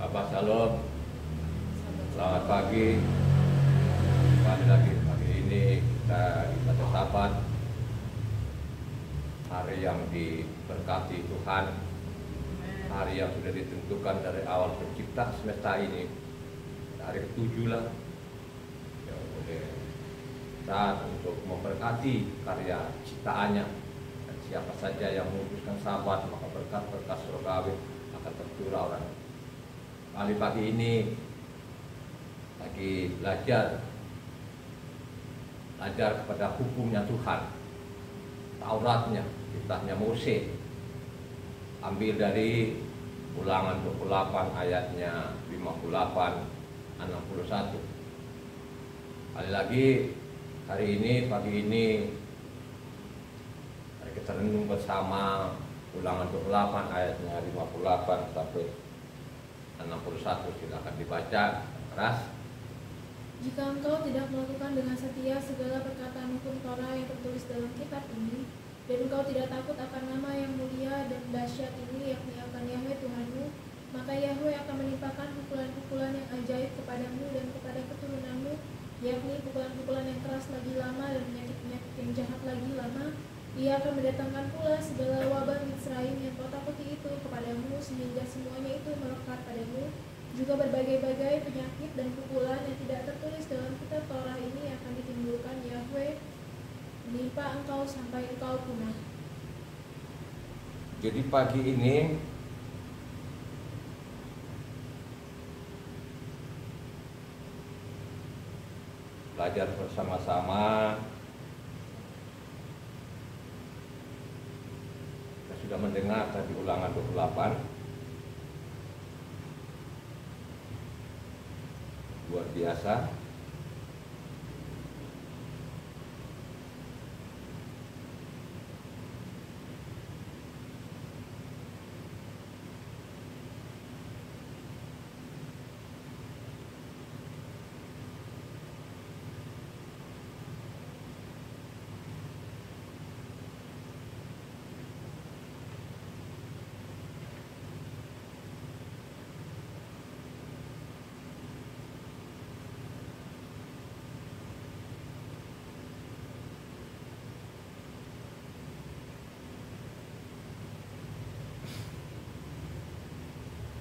Abah Shalom, selamat pagi. Kembali lagi pagi ini kita ibadah Sabat, hari yang diberkati Tuhan, hari yang sudah ditentukan dari awal pencipta semesta ini, hari ke-7 lah, yang boleh saat untuk memberkati karya ciptaannya. Dan siapa saja yang memutuskan Sabat, maka berkat-berkat surgawi akan tercurah orang. Kali pagi ini lagi belajar kepada hukumnya Tuhan, Tauratnya, kitabnya Mose. Ambil dari Ulangan 28 ayatnya 58, 61. Kali lagi hari ini, pagi ini, mari kita renung bersama Ulangan 28 ayatnya 58 sampai 61. Silakan dibaca keras. Jika engkau tidak melakukan dengan setia segala perkataan hukum Torah yang tertulis dalam kitab ini, dan engkau tidak takut akan nama yang mulia dan dahsyat ini, yakni akan Yahweh Tuhanmu, maka Yahweh akan menimpakan pukulan-pukulan yang ajaib kepadamu dan kepada keturunanmu, yakni pukulan-pukulan yang keras lagi lama dan penyakit-penyakit yang jahat lagi lama. Ia akan mendatangkan pula segala wabah Mitzraim yang kau takuti itu kepadamu, sehingga semuanya itu melekat padamu. Juga berbagai-bagai penyakit dan pukulan yang tidak tertulis dalam kitab Torah ini akan ditimbulkan Yahweh menimpa engkau sampai engkau punah. Jadi pagi ini belajar bersama-sama. Kita sudah mendengar tadi Ulangan 28. Luar biasa.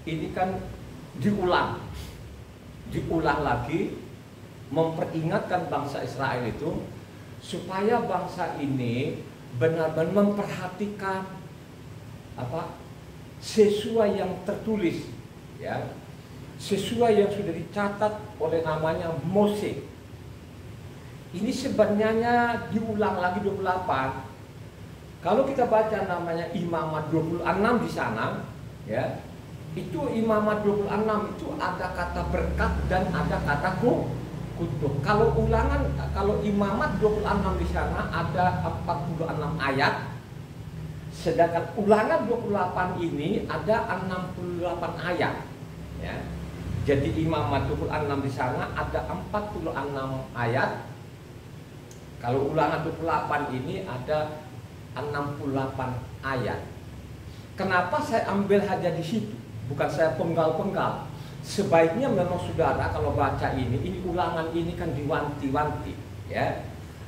Ini kan diulang lagi, memperingatkan bangsa Israel itu supaya bangsa ini benar-benar memperhatikan sesuai yang tertulis, ya, sesuai yang sudah dicatat oleh namanya Mose. Ini sebenarnya diulang lagi 28. Kalau kita baca namanya Imamat 26 di sana, ya, itu Imamat 26 itu ada kata berkat dan ada kata kutuk. Kalau Imamat 26 di sana ada 46 ayat, sedangkan Ulangan 28 ini ada 68 ayat, ya. Jadi Imamat 26 di sana ada 46 ayat. Kalau Ulangan 28 ini ada 68 ayat. Kenapa saya ambil hanya di situ? Bukan saya penggal-penggal. Sebaiknya memang saudara kalau baca ini ulangan ini kan diwanti-wanti, ya.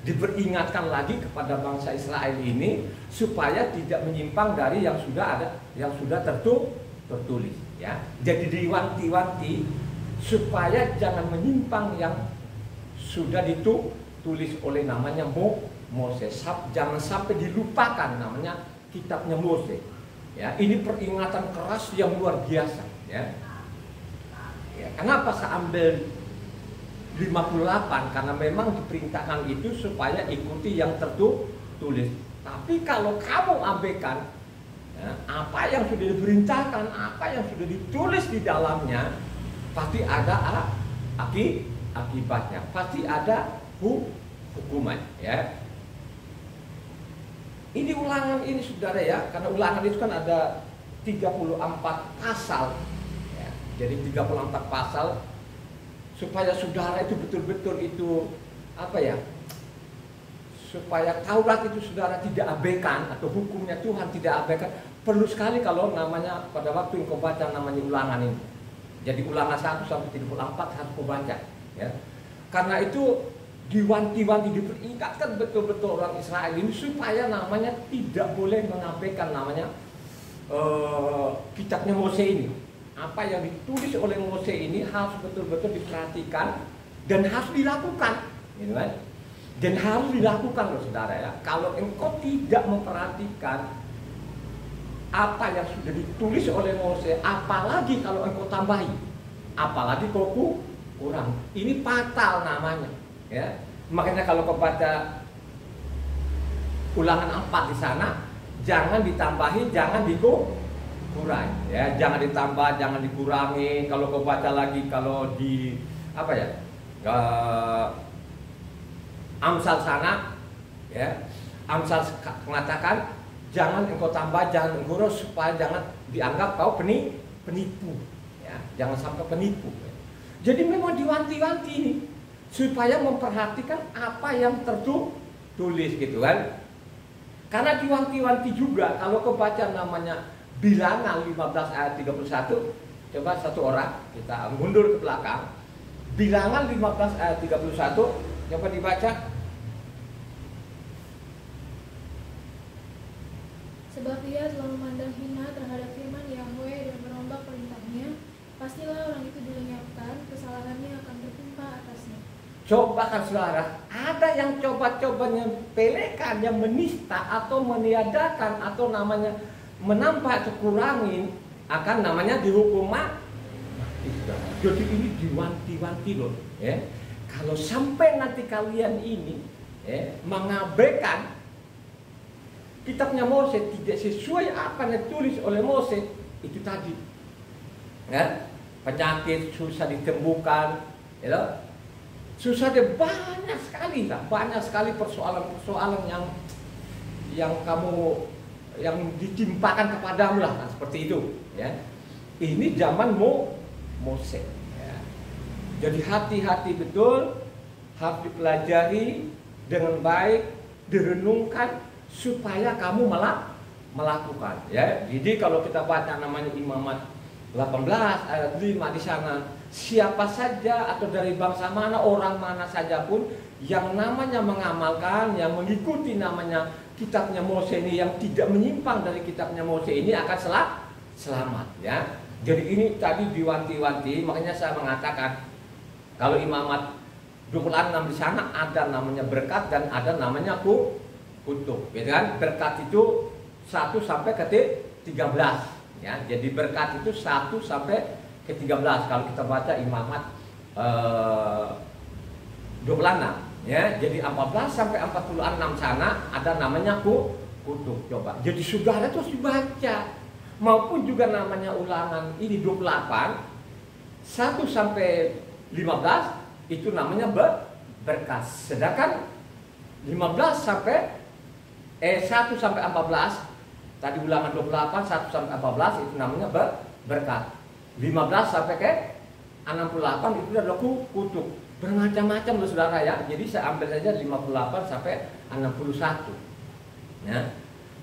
Diperingatkan lagi kepada bangsa Israel ini supaya tidak menyimpang dari yang sudah ada, yang sudah tertulis, ya. Jadi diwanti-wanti supaya jangan menyimpang yang sudah ditulis oleh namanya Moses. Jangan sampai dilupakan namanya kitabnya Mose. Ya, ini peringatan keras yang luar biasa, ya. Ya, kenapa saya ambil 58? Karena memang diperintahkan itu supaya ikuti yang tertulis. Tapi kalau kamu abaikan, ya, apa yang sudah diperintahkan, apa yang sudah ditulis di dalamnya, pasti ada akibatnya, pasti ada hukuman, ya. Ini ulangan ini saudara, ya, karena ulangan itu kan ada 34 pasal, ya. Jadi 34 pasal supaya saudara itu betul-betul itu supaya Taurat itu saudara tidak abaikan atau hukumnya Tuhan tidak abaikan. Perlu sekali kalau namanya pada waktu engkau baca namanya Ulangan ini, Jadi Ulangan 1 sampai 34 harus kau baca, ya. Karena itu diwanti-wanti, diperingatkan betul-betul orang Israel ini supaya namanya tidak boleh mengabaikan namanya kitabnya Mose ini. Apa yang ditulis oleh Mose ini harus betul-betul diperhatikan dan harus dilakukan, gitu kan? Dan harus dilakukan loh saudara ya. Kalau engkau tidak memperhatikan apa yang sudah ditulis oleh Mose, apalagi kalau engkau tambahi, apalagi kau kurang, ini fatal namanya. Ya, makanya kalau kau baca Ulangan 4 di sana, jangan ditambahi, jangan dikurangi. Ya, jangan ditambah, jangan dikurangi. Kalau kau baca lagi, kalau di apa ya, Amsal sana, ya, Amsal mengatakan jangan engkau tambah, jangan engkau kurang, supaya jangan dianggap kau penipu. Ya, jangan sampai penipu. Jadi memang diwanti-wanti ini supaya memperhatikan apa yang tertulis gitu kan. Karena diwanti-wanti juga kalau kebaca namanya Bilangan 15 ayat 31. Coba satu orang kita mundur ke belakang. Bilangan 15 ayat 31, coba dibaca. Sebab ia telah memandang hina terhadap firman Yahweh dan merombak perintahnya, pastilah orang itu dilenyapkan, kesalahannya akan bertimpa atasnya. Coba kan saudara, ada yang coba-coba menyepelekan, yang menista atau meniadakan atau namanya menambah atau kurangin, akan namanya dihukum mati. Jadi ini diwanti-wanti loh, ya. Kalau sampai nanti kalian ini mengabaikan kitabnya Mose, tidak sesuai apa yang ditulis oleh Mose, itu tadi, ya, penyakit susah ditemukan, ya. Susah deh, banyak sekali lah, banyak sekali persoalan-persoalan yang kamu yang ditimpakan kepadamu lah, kan, seperti itu, ya. Ini zaman Mose, ya. Jadi hati-hati betul, harus dipelajari dengan baik, direnungkan supaya kamu melakukan, ya. Jadi kalau kita baca namanya Imamat 18 ayat 5 di sana, siapa saja atau dari bangsa mana, orang mana saja pun yang namanya mengamalkan, yang mengikuti namanya kitabnya Mose ini, yang tidak menyimpang dari kitabnya Mose ini akan selamat, ya. Jadi ini tadi diwanti-wanti, makanya saya mengatakan kalau Imamat 26 di sana ada namanya berkat dan ada namanya kutuk, ya kan? Berkat itu 1 sampai ke 13. Ya, jadi berkat itu 1 sampai ke 13 kalau kita baca Imamat 26, ya. Jadi 14 sampai 46 sana ada namanya kutuk. Coba. Jadi saudara terus dibaca. Maupun juga namanya Ulangan ini 28 1 sampai 15 itu namanya berkat. Sedangkan 15 sampai 1 sampai 14 tadi Ulangan 28 1 sampai 14 itu namanya berkat. 15 sampai ke 68 itu adalah kutuk. Bermacam-macam loh saudara ya. Jadi saya ambil saja 58 sampai 61. Ya.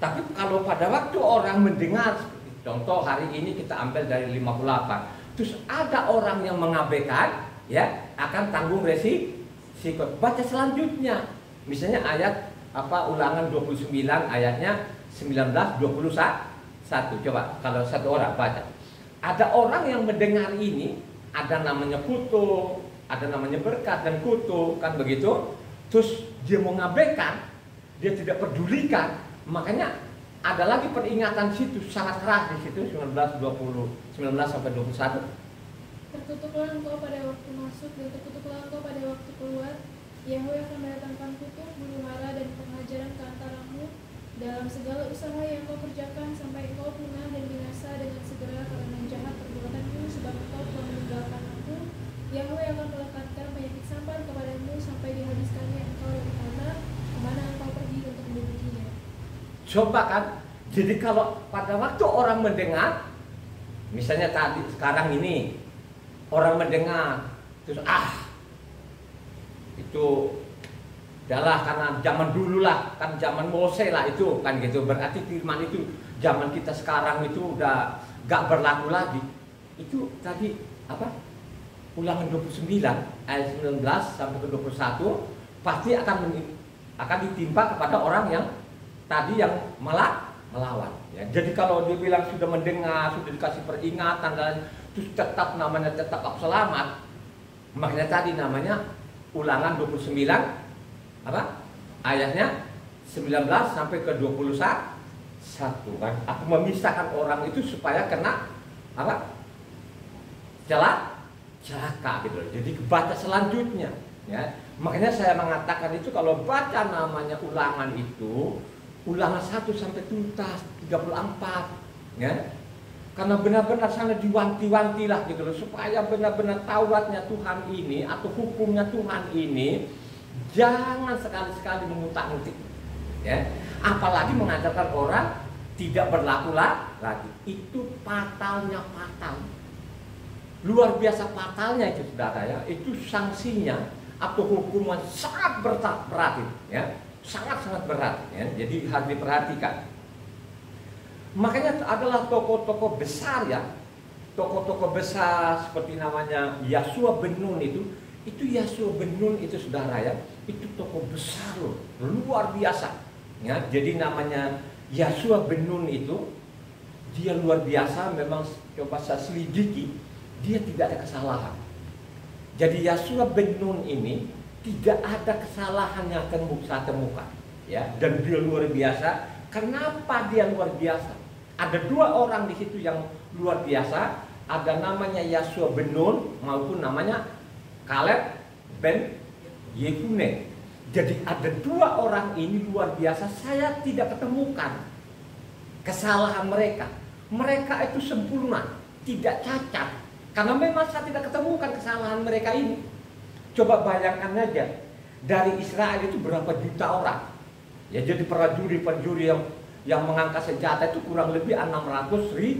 Tapi kalau pada waktu orang mendengar, contoh hari ini kita ambil dari 58, terus ada orang yang mengabaikan, ya, akan tanggung resiko. Baca selanjutnya. Misalnya ayat Ulangan 29 ayatnya 19-21. Coba kalau satu orang baca. Ada orang yang mendengar ini, ada namanya kutuk, ada namanya berkat dan kutuk, kan begitu. Terus dia mengabaikan, dia tidak pedulikan. Makanya ada lagi peringatan situ sangat keras di situ 19 sampai 21. Terkutuklah engkau pada waktu masuk dan terkutuklah engkau pada waktu keluar. Yahweh akan mendatangkan kutuk, huru hara dan pengajaran ke antaramu dalam segala usaha yang kau kerjakan sampai engkau punah dan binasa dengan segera karena jahat perbuatanmu, sebab engkau telah meninggalkan aku. Yahweh akan melekatkan penyakit sampar kepadamu sampai dihabiskannya engkau dari tanah kemana engkau pergi untuk mendudukinya. Coba kan, jadi kalau pada waktu orang mendengar, misalnya tadi sekarang ini orang mendengar terus itu adalah karena zaman dulu lah, kan zaman Mose lah itu kan gitu. Berarti firman itu zaman kita sekarang itu udah gak berlaku lagi. itu tadi apa? Ulangan 29 ayat 19 sampai ke 21 pasti akan ditimpa kepada orang yang tadi yang melawan. Ya. Jadi kalau dia bilang sudah mendengar, sudah dikasih peringatan dan terus tetap namanya tetap selamat, makanya tadi namanya Ulangan 29 apa? Ayatnya 19 sampai ke 21 kan. Aku memisahkan orang itu supaya kena apa? Celaka gitu. Jadi baca selanjutnya ya. Makanya saya mengatakan itu kalau baca namanya Ulangan itu Ulangan 1 sampai tuntas 34 ya. Karena benar-benar sangat diwanti-wanti lah gitu loh, supaya benar-benar Tauratnya Tuhan ini atau hukumnya Tuhan ini jangan sekali-sekali mengutak-ngutik ya. Apalagi mengajarkan orang tidak berlaku lagi. Itu fatal. Luar biasa fatalnya itu saudara ya. Itu sanksinya atau hukuman sangat berat ya. Sangat-sangat berat ya. Jadi harus diperhatikan. Makanya adalah tokoh-tokoh besar ya. Tokoh-tokoh besar seperti namanya Yashua ben Nun itu Yashua ben Nun itu saudara ya. Itu tokoh besar loh, luar biasa. Ya, jadi namanya Yashua ben Nun itu dia luar biasa, memang coba saya selidiki, dia tidak ada kesalahan. Jadi Yashua ben Nun ini tidak ada kesalahan yang saya temukan ya, dan dia luar biasa. Kenapa dia luar biasa? Ada 2 orang di situ yang luar biasa, ada namanya Yashua ben Nun maupun namanya Kaleb ben Yefune. Jadi ada 2 orang ini luar biasa, saya tidak ketemukan kesalahan mereka. Mereka itu sempurna, tidak cacat. Karena memang saya tidak ketemukan kesalahan mereka ini. Coba bayangkan aja, dari Israel itu berapa juta orang. Ya, jadi prajurit yang mengangkat senjata itu kurang lebih 600.000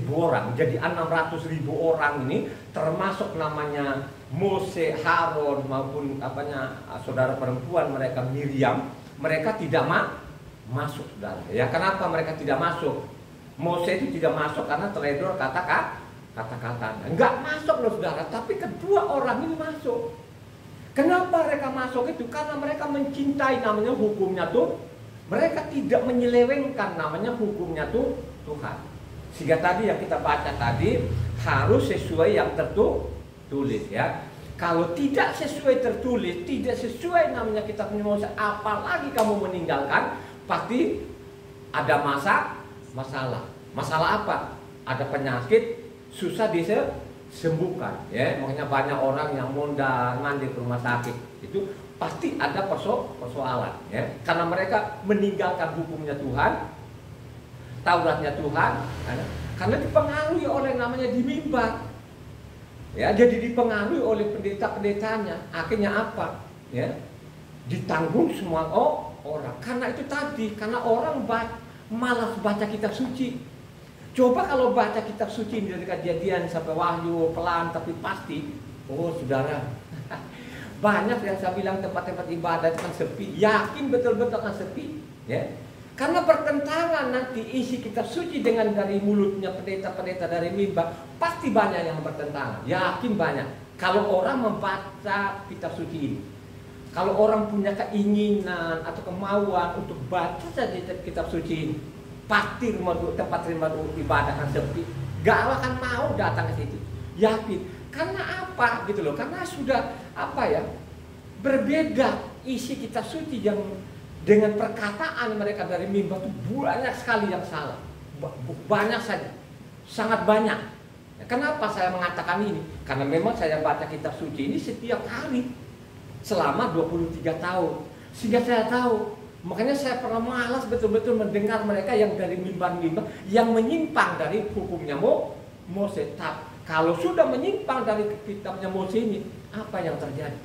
orang. Jadi 600.000 orang ini termasuk namanya Mose, Harun maupun saudara perempuan mereka Miriam, mereka tidak masuk saudara. Ya, kenapa mereka tidak masuk? Mose itu tidak masuk karena teledor kata-katanya. Enggak masuk loh saudara, tapi kedua orang ini masuk. Kenapa mereka masuk itu? Karena mereka mencintai namanya hukumnya tuh. Mereka tidak menyelewengkan namanya hukumnya tuh Tuhan. Sehingga tadi yang kita baca tadi harus sesuai yang tertulis ya. Kalau tidak sesuai tertulis, tidak sesuai namanya kitab Mose, apalagi kamu meninggalkan, pasti ada masalah. Masalah apa? Ada penyakit susah disembuhkan ya. Makanya banyak orang yang mondar-mandir ke rumah sakit. Itu pasti ada persoalan ya. Karena mereka meninggalkan hukumnya Tuhan, Tauratnya Tuhan, karena dipengaruhi oleh namanya di mimbar. Ya, jadi dipengaruhi oleh pendeta-pendetanya. Akhirnya apa? Ya, ditanggung semua orang. Karena itu tadi, karena orang malas baca kitab suci. Coba kalau baca kitab suci dari Kejadian sampai Wahyu pelan tapi pasti, oh saudara, banyak yang saya bilang tempat-tempat ibadah itu kan sepi, yakin betul-betul akan sepi, ya. Karena pertentangan nanti isi kitab suci dengan dari mulutnya pendeta-pendeta dari mimbar, pasti banyak yang bertentangan, yakin banyak. Kalau orang membaca kitab suci ini, kalau orang punya keinginan atau kemauan untuk baca saja kitab suci ini, pasti tempat ibadah akan sepi, gak akan mau datang ke situ, yakin. Karena apa gitu loh? Karena sudah berbeda isi kitab suci yang dengan perkataan mereka dari mimbar itu banyak sekali yang salah, banyak saja, sangat banyak. Kenapa saya mengatakan ini? Karena memang saya baca kitab suci ini setiap hari selama 23 tahun, sehingga saya tahu. Makanya saya pernah malas betul-betul mendengar mereka yang dari mimbar-mimbar yang menyimpang dari hukumnya Mose. Kalau sudah menyimpang dari kitabnya Mose ini, apa yang terjadi?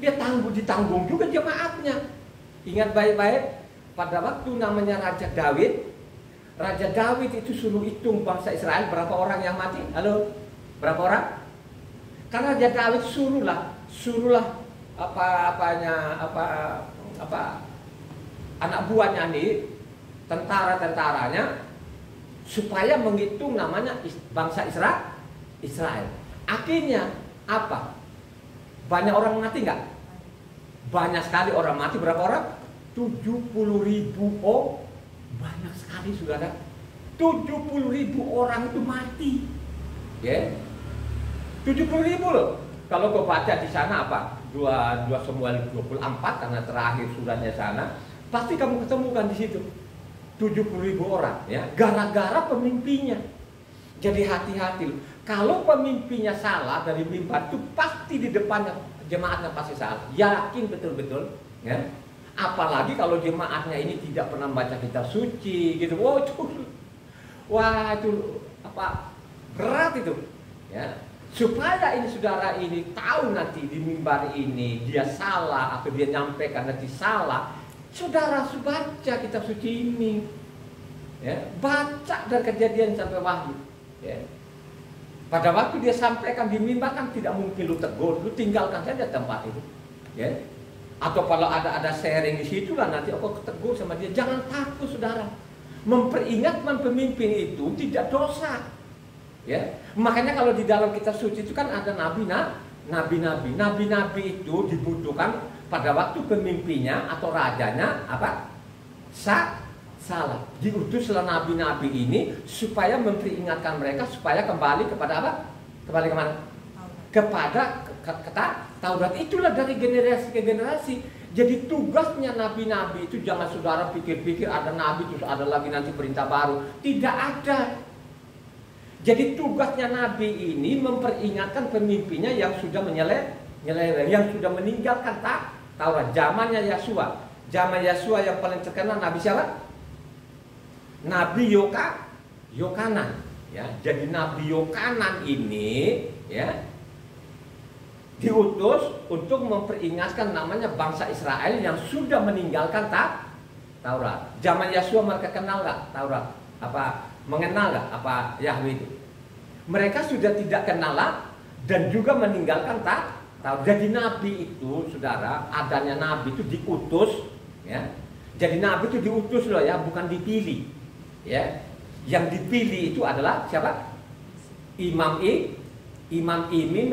Dia ditanggung juga jemaatnya. Ingat baik-baik, pada waktu namanya Raja David itu suruh hitung bangsa Israel berapa orang yang mati. Halo, berapa orang? Karena Raja David suruhlah anak buahnya nih, tentara-tentaranya supaya menghitung namanya bangsa Israel. Akhirnya apa? Banyak orang mati nggak? Banyak sekali orang mati. Berapa orang? 70.000. Oh, banyak sekali saudara. 70.000 orang itu mati. Ya, 70.000 loh. Kalau kau baca di sana apa? 2 Samuel 24 karena terakhir suratnya sana, pasti kamu ketemukan di situ 70.000 orang, ya, gara-gara pemimpinnya. Jadi hati-hati loh. Kalau pemimpinnya salah dari mimbar itu pasti di depannya jemaatnya pasti salah. Yakin betul-betul, ya. Apalagi kalau jemaatnya ini tidak pernah baca kitab suci gitu. Wah itu apa? Berat itu, ya. Supaya ini saudara ini tahu nanti di mimbar ini dia salah atau dia nyampaikan nanti salah, saudara harus baca kitab suci ini, ya, baca dari Kejadian sampai Wahyu, ya. Pada waktu dia sampaikan di mimbar kan tidak mungkin lu tegur, lu tinggalkan saja tempat itu, ya. Atau kalau ada sharing di situ lah nanti aku tegur sama dia. Jangan takut saudara, memperingatkan pemimpin itu tidak dosa. Ya, makanya kalau di dalam kitab suci itu kan ada nabi-nabi. Nabi-nabi itu dibutuhkan pada waktu pemimpinnya atau rajanya apa? Salah. Diutuslah nabi-nabi ini supaya memperingatkan mereka supaya kembali kepada apa? Kembali kemana? Kepada Taurat. Itulah dari generasi ke generasi. Jadi tugasnya nabi-nabi itu jangan saudara pikir-pikir ada nabi terus ada lagi nanti perintah baru. Tidak ada. Jadi tugasnya nabi ini memperingatkan pemimpinnya yang sudah menyeleweng, yang sudah meninggalkan Taurat. Zamannya Yesua. Zaman Yesua yang paling terkenal nabi siapa? Nabi Yokanan. Ya, jadi Nabi Yokanan ini, ya, diutus untuk memperingatkan namanya bangsa Israel yang sudah meninggalkan Taurat. Zaman Yesua mereka kenal nggak Taurat? Apa? Mengenal nggak apa Yahweh itu? Mereka sudah tidak kenal dan juga meninggalkan Taurat. Jadi nabi itu, saudara, adanya nabi itu diutus, ya. Jadi nabi itu diutus loh, ya, bukan dipilih, ya. Yang dipilih itu adalah siapa? Imam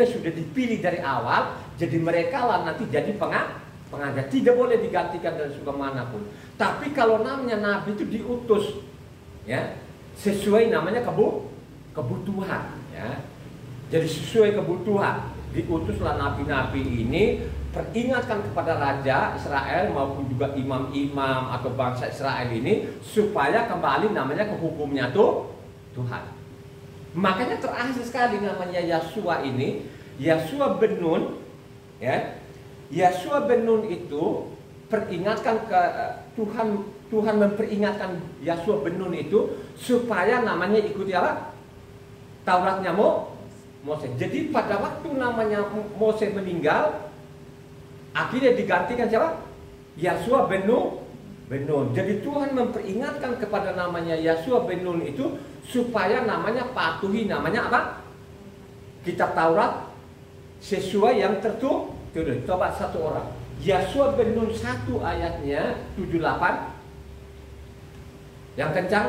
sudah dipilih dari awal. Jadi mereka lah nanti jadi pengajar. Tidak boleh digantikan dari suku manapun. Tapi kalau namanya nabi itu diutus, ya, sesuai namanya kebutuhan, ya. Jadi sesuai kebutuhan diutuslah nabi-nabi ini peringatkan kepada raja Israel maupun juga imam-imam atau bangsa Israel ini supaya kembali namanya ke hukumnya Tuhan. Makanya terakhir sekali namanya Yesua ini, Yesua ben Nun, ya. Yesua ben Nun itu peringatkan ke Tuhan memperingatkan Yesua ben Nun itu supaya namanya ikuti apa? Tauratnya Mose. Jadi pada waktu namanya Mose meninggal, akhirnya digantikan siapa? Yesua ben Nun. Jadi Tuhan memperingatkan kepada namanya Yesua ben Nun itu supaya namanya patuhi namanya apa? Kitab Taurat sesuai yang tertulis. Coba satu orang. Yesua ben Nun 1 ayatnya 78. Yang kencang.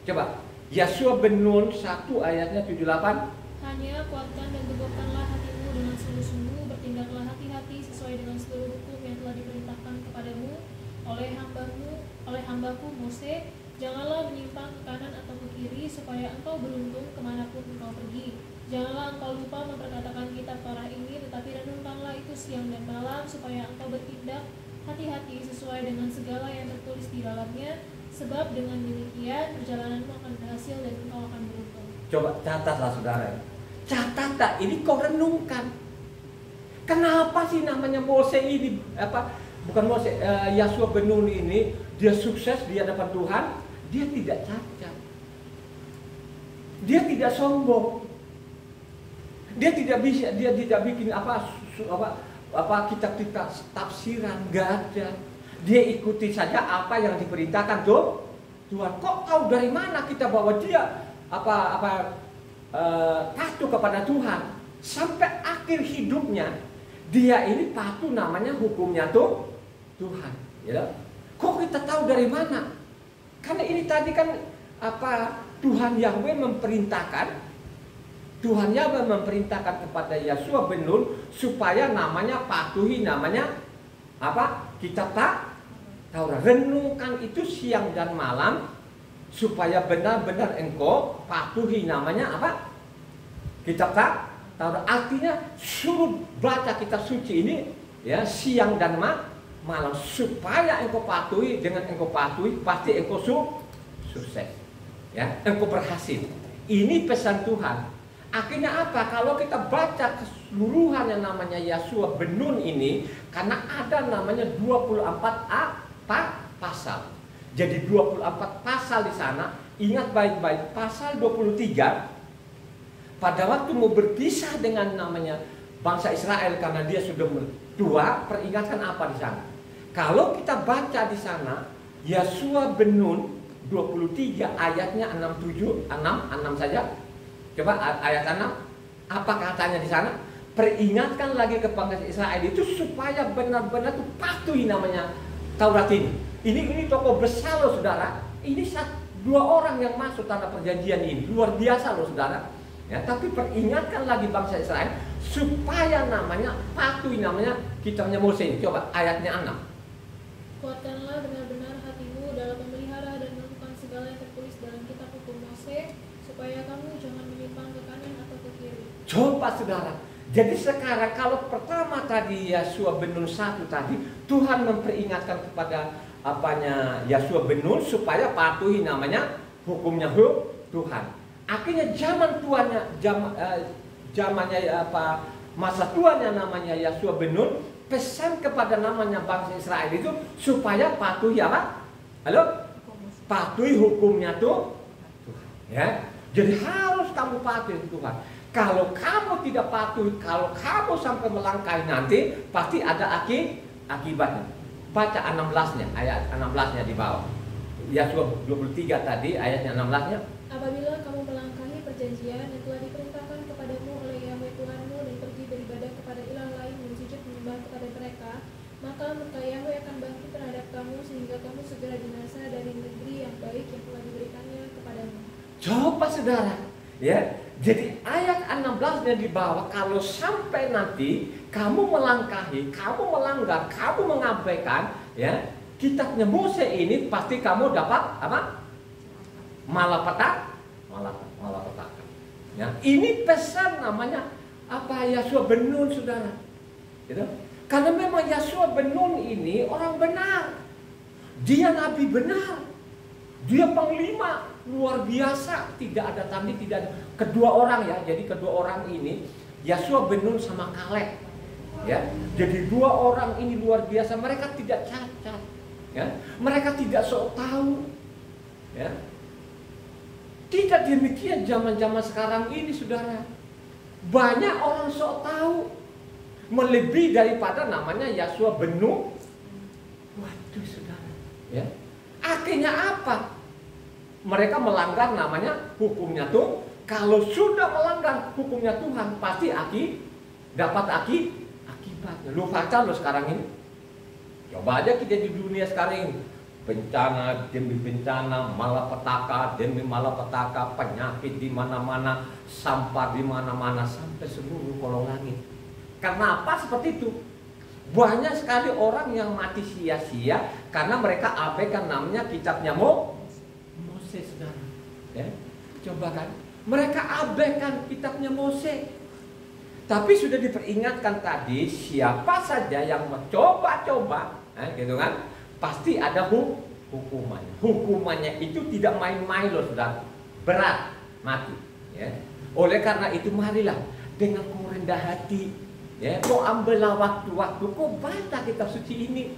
Coba. Yesua ben Nun 1 ayatnya 78. Hanya kuatkan dan teguhkanlah hatimu dengan sungguh-sungguh, bertindaklah hati-hati sesuai dengan seluruh hukum yang telah diperintahkan kepadamu oleh hambaku Mose. Janganlah menyimpang ke kanan atau ke kiri, supaya engkau beruntung kemanapun engkau pergi. Janganlah engkau lupa memperkatakan kitab Torah ini, tetapi renungkanlah itu siang dan malam, supaya engkau bertindak hati-hati sesuai dengan segala yang tertulis di dalamnya. Sebab dengan demikian perjalananmu akan berhasil dan engkau akan beruntung. Coba catatlah saudara. Catat ini kau renungkan. Kenapa sih namanya Mose ini bukan Mose, Yesua ben Nun ini dia sukses di hadapan Tuhan, dia tidak cacat. Dia tidak sombong. Dia tidak bikin kitab-kitab tafsiran, enggak ada. Dia ikuti saja apa yang diperintahkan Tuhan. Kok tahu dari mana kita bahwa dia patuh kepada Tuhan sampai akhir hidupnya? Dia ini patuh namanya hukumnya Tuhan. Ya. Kok kita tahu dari mana? Karena ini tadi kan Tuhan Yahweh memerintahkan kepada Yosua bin Nun supaya namanya patuhi namanya kitab Taurat. Renungkan itu siang dan malam supaya benar-benar engkau patuhi namanya kitab Taurat. Artinya suruh baca kitab suci ini ya siang dan malam supaya engkau patuhi. Dengan engkau patuhi pasti engkau sukses ya, engkau berhasil. Ini pesan Tuhan. Akhirnya kalau kita baca keseluruhan yang namanya Yosua bin Nun ini, karena ada namanya 24 pasal. Jadi 24 pasal di sana. Ingat baik-baik, pasal 23 pada waktu mau berpisah dengan namanya bangsa Israel karena dia sudah tua, peringatkan apa di sana? Kalau kita baca di sana Yosua bin Nun 23 ayatnya 6 saja. Coba ayat 6. Apa katanya di sana? Peringatkan lagi ke bangsa Israel itu supaya benar-benar itu patuhi namanya Taurat ini. Ini tokoh besar loh saudara. Ini 2 orang yang masuk tanah perjanjian ini. Luar biasa loh saudara. Ya, tapi peringatkan lagi bangsa Israel supaya namanya patuhi namanya kitabnya Mose. Coba ayatnya 6. Kuatkanlah benar-benar hatimu dalam memelihara dan melakukan segala yang tertulis dalam kitab hukum Mose, supaya kamu jangan menyimpang ke kanan atau ke kiri. Coba saudara. Jadi sekarang kalau pertama tadi Yosua bin Nun 1 tadi, Tuhan memperingatkan kepada Yosua bin Nun supaya patuhi namanya hukumnya Tuhan. Akhirnya zamannya masa tuanya namanya Yosua bin Nun pesan kepada namanya bangsa Israel itu supaya patuhi patuhi hukumnya Tuhan. Ya. Jadi harus kamu patuhi Tuhan. Kalau kamu tidak patuh, kalau kamu sampai melangkahi nanti pasti ada akibatnya. Baca 16-nya, ayat 16-nya di bawah. Yosua 23 tadi ayatnya 16-nya. Apabila kamu melangkahi perjanjian yang telah diperintahkan kepadamu oleh Yahweh Tuhanmu dan pergi beribadah kepada ilah lain dan sujud menyembah kepada mereka, maka murka Yahweh akan bangkit terhadap kamu sehingga kamu segera binasa dari negeri yang baik yang telah diberikannya kepadamu. Coba saudara, ya. Jadi ayat 16-nya di bawah, kalau sampai nanti kamu melangkahi, kamu melanggar, kamu mengabaikan ya kitabnya Mose ini, pasti kamu dapat malapetaka. Ya, ini pesan namanya Yosua bin Nun saudara. Gitu? Karena memang Yosua bin Nun ini orang benar. Dia nabi benar. Dia panglima luar biasa, tidak ada tanding, tidak ada. Kedua orang ya, jadi kedua orang ini Yosua bin Nun sama Kaleb ya. Jadi 2 orang ini luar biasa, mereka tidak cacat ya. Mereka tidak sok tahu ya. Tidak demikian zaman-zaman sekarang ini saudara. Banyak orang sok tahu melebihi daripada namanya Yosua bin Nun. Waduh saudara ya. Akhirnya apa? Mereka melanggar namanya hukumnya Tuhan. Kalau sudah melanggar hukumnya Tuhan, pasti dapat akibatnya. Lu baca lo sekarang ini. Coba aja kita di dunia sekarang ini. Bencana demi bencana, malapetaka demi malapetaka, penyakit di mana-mana, sampah di mana-mana sampai seluruh kolong langit. Karena apa seperti itu? Banyak sekali orang yang mati sia-sia karena mereka abaikan namanya kitabnya Mose saudara. Ya. Coba kan, mereka abaikan kitabnya Mose. Tapi sudah diperingatkan tadi, siapa saja yang mencoba-coba, gitu kan, pasti ada hukumannya. Hukumannya itu tidak main-main loh saudara, berat, mati. Ya. Oleh karena itu marilah dengan rendah hati, ya, kau ambillah waktu-waktu, kau baca kitab suci ini.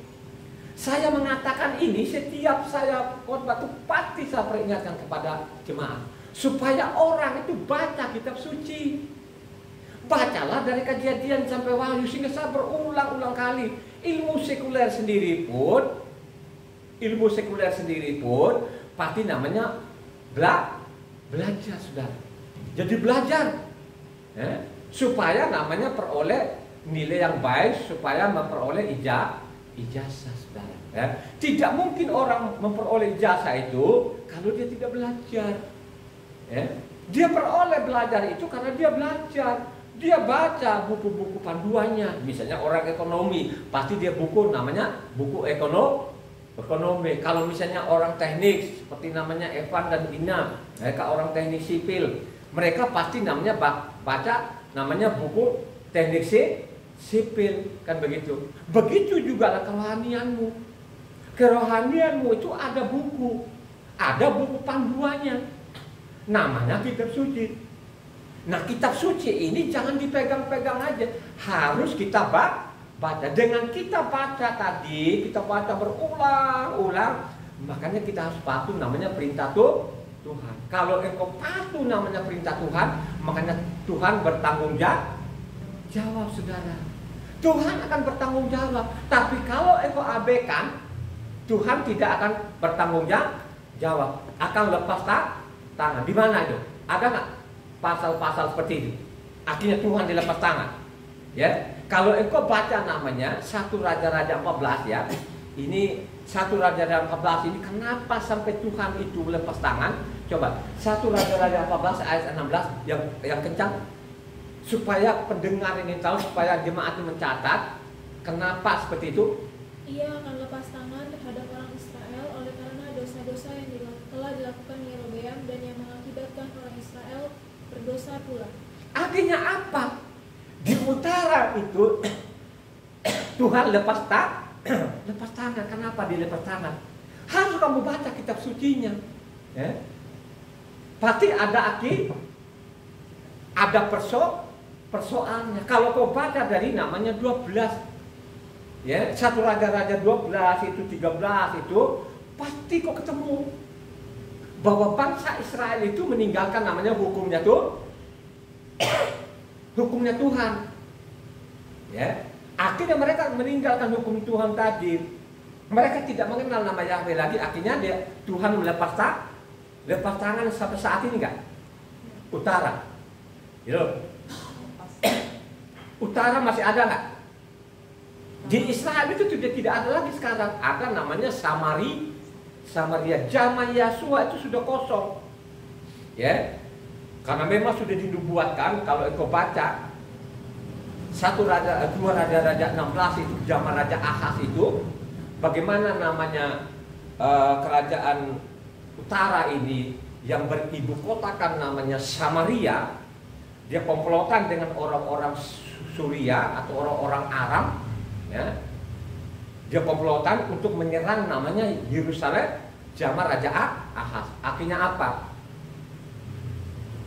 Saya mengatakan ini setiap saya khotbah itu pasti saya peringatkan kepada jemaat supaya orang itu baca kitab suci. Bacalah dari Kejadian sampai Wahyu, sehingga saya berulang-ulang kali. Ilmu sekuler sendiri pun pasti namanya belajar saudara. Jadi belajar supaya namanya peroleh nilai yang baik, supaya memperoleh ijazah, saudara. Ya. Tidak mungkin orang memperoleh ijazah itu kalau dia tidak belajar. Ya. Dia peroleh belajar itu karena dia belajar. Dia baca buku-buku panduannya. Misalnya orang ekonomi, pasti dia buku namanya buku ekonomi. Kalau misalnya orang teknik seperti namanya Evan dan Ina, mereka orang teknik sipil, mereka pasti namanya baca namanya buku teknik sipil, kan begitu. Begitu juga lah kerohanianmu. Kerohanianmu itu ada buku panduannya, namanya kitab suci. Nah, kitab suci ini jangan dipegang-pegang aja, harus kita baca. Dengan kita baca tadi, kita baca berulang-ulang, makanya kita harus patuh namanya perintah Tuhan. Kalau engkau patuh namanya perintah Tuhan, makanya Tuhan bertanggung jawab, saudara. Tuhan akan bertanggung jawab. Tapi kalau engkau abaikan, Tuhan tidak akan bertanggung jawab, akan lepas tangan. Di mana itu? Ada nggak pasal-pasal seperti itu? Akhirnya Tuhan dilepas tangan. Ya, kalau engkau baca namanya 1 Raja-Raja 14 ya. Ini 1 Raja-Raja 14 ini kenapa sampai Tuhan itu lepas tangan? Coba 1 Raja-Raja 14 ayat 16 yang kencang, supaya pendengar ini tahu, supaya jemaat ini mencatat kenapa seperti itu. Ia akan lepas tangan terhadap orang Israel oleh karena dosa-dosa yang telah dilakukan Yerobeam dan yang mengakibatkan orang Israel berdosa pula. Artinya apa? Di utara itu Tuhan lepas tangan. Kenapa dilepas tangan? Harus kamu baca kitab sucinya. Ya. Pasti ada persoalannya. Kalau kau baca dari namanya 12, ya, 1 Raja-Raja 12 itu 13 itu pasti kau ketemu bahwa bangsa Israel itu meninggalkan namanya hukumnya Tuhan. Ya, akhirnya mereka meninggalkan hukum Tuhan tadi. Mereka tidak mengenal nama Yahweh lagi. Akhirnya Tuhan lepas tangan sampai saat ini enggak? Utara. Gitu. Utara masih ada enggak? Di Israel itu tidak ada lagi sekarang. Ada namanya Samaria. Zaman Yasua itu sudah kosong. Ya. Karena memang sudah dinubuatkan, kalau engkau baca 2 Raja-Raja 16 itu zaman Raja Ahaz itu, bagaimana namanya kerajaan utara ini yang beribu kotakan namanya Samaria, dia komplotan dengan orang-orang Suria atau orang-orang Aram, ya. Dia komplotan untuk menyerang namanya Yerusalem zaman Raja Ahaz. Akhirnya apa?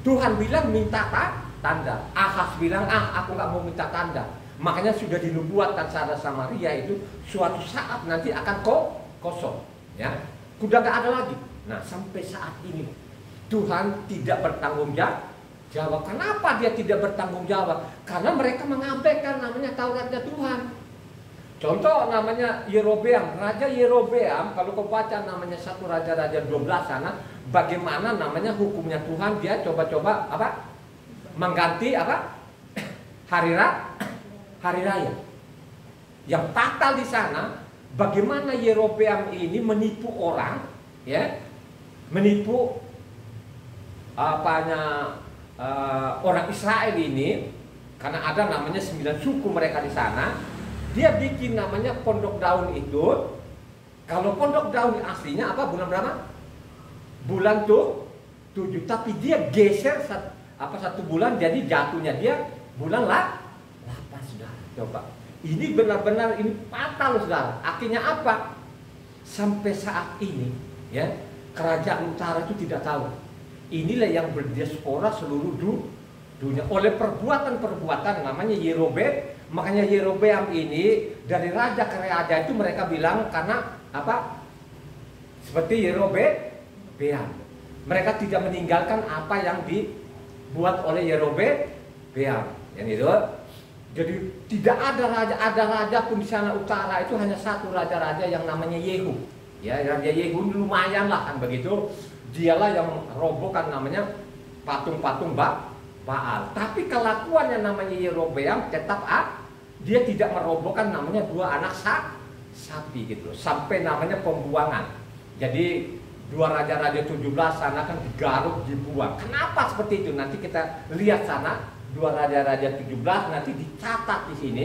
Tuhan bilang minta tanda. Ahaz bilang aku nggak mau minta tanda. Makanya sudah dinubuatkan pada Samaria itu suatu saat nanti akan kosong. Ya, sudah nggak ada lagi. Nah, sampai saat ini Tuhan tidak bertanggung jawab. Kenapa dia tidak bertanggung jawab? Karena mereka mengabaikan namanya Tauratnya Tuhan. Contoh namanya Yerobeam, Raja Yerobeam, kalau kau baca namanya 1 Raja-Raja 12 sana, bagaimana namanya hukumnya Tuhan, dia coba-coba mengganti hari raya. Yang fatal di sana, bagaimana Yerobeam ini menipu orang, ya, menipu orang Israel ini, karena ada namanya 9 suku mereka di sana. Dia bikin namanya pondok daun itu. Kalau pondok daun aslinya bulan berapa? Bulan 7. Tapi dia geser satu bulan, jadi jatuhnya dia bulan 8, saudara. Coba. Ini benar-benar ini fatal, saudara. Akhirnya apa? Sampai saat ini, ya, kerajaan utara itu tidak tahu. Inilah yang berdiaspora seluruh dunia oleh perbuatan-perbuatan namanya Yerobeam. Makanya Yerobeam ini dari raja ke raja itu mereka bilang karena apa? Seperti Yerobeam. Mereka tidak meninggalkan apa yang dibuat oleh Yerobeam. Yang itu. Jadi tidak ada raja pun di sana utara itu hanya satu raja-raja yang namanya Yehu. Ya, Raja Yehu lumayan lah kan begitu. Dialah yang robohkan namanya patung-patung Baal. Tapi kelakuannya namanya Yerobeam tetap dia tidak merobohkan namanya 2 anak sapi gitu loh, sampai namanya pembuangan. Jadi dua raja-raja 17 sana kan digaruk, dibuang. Kenapa seperti itu? Nanti kita lihat sana dua raja-raja 17 nanti dicatat di sini.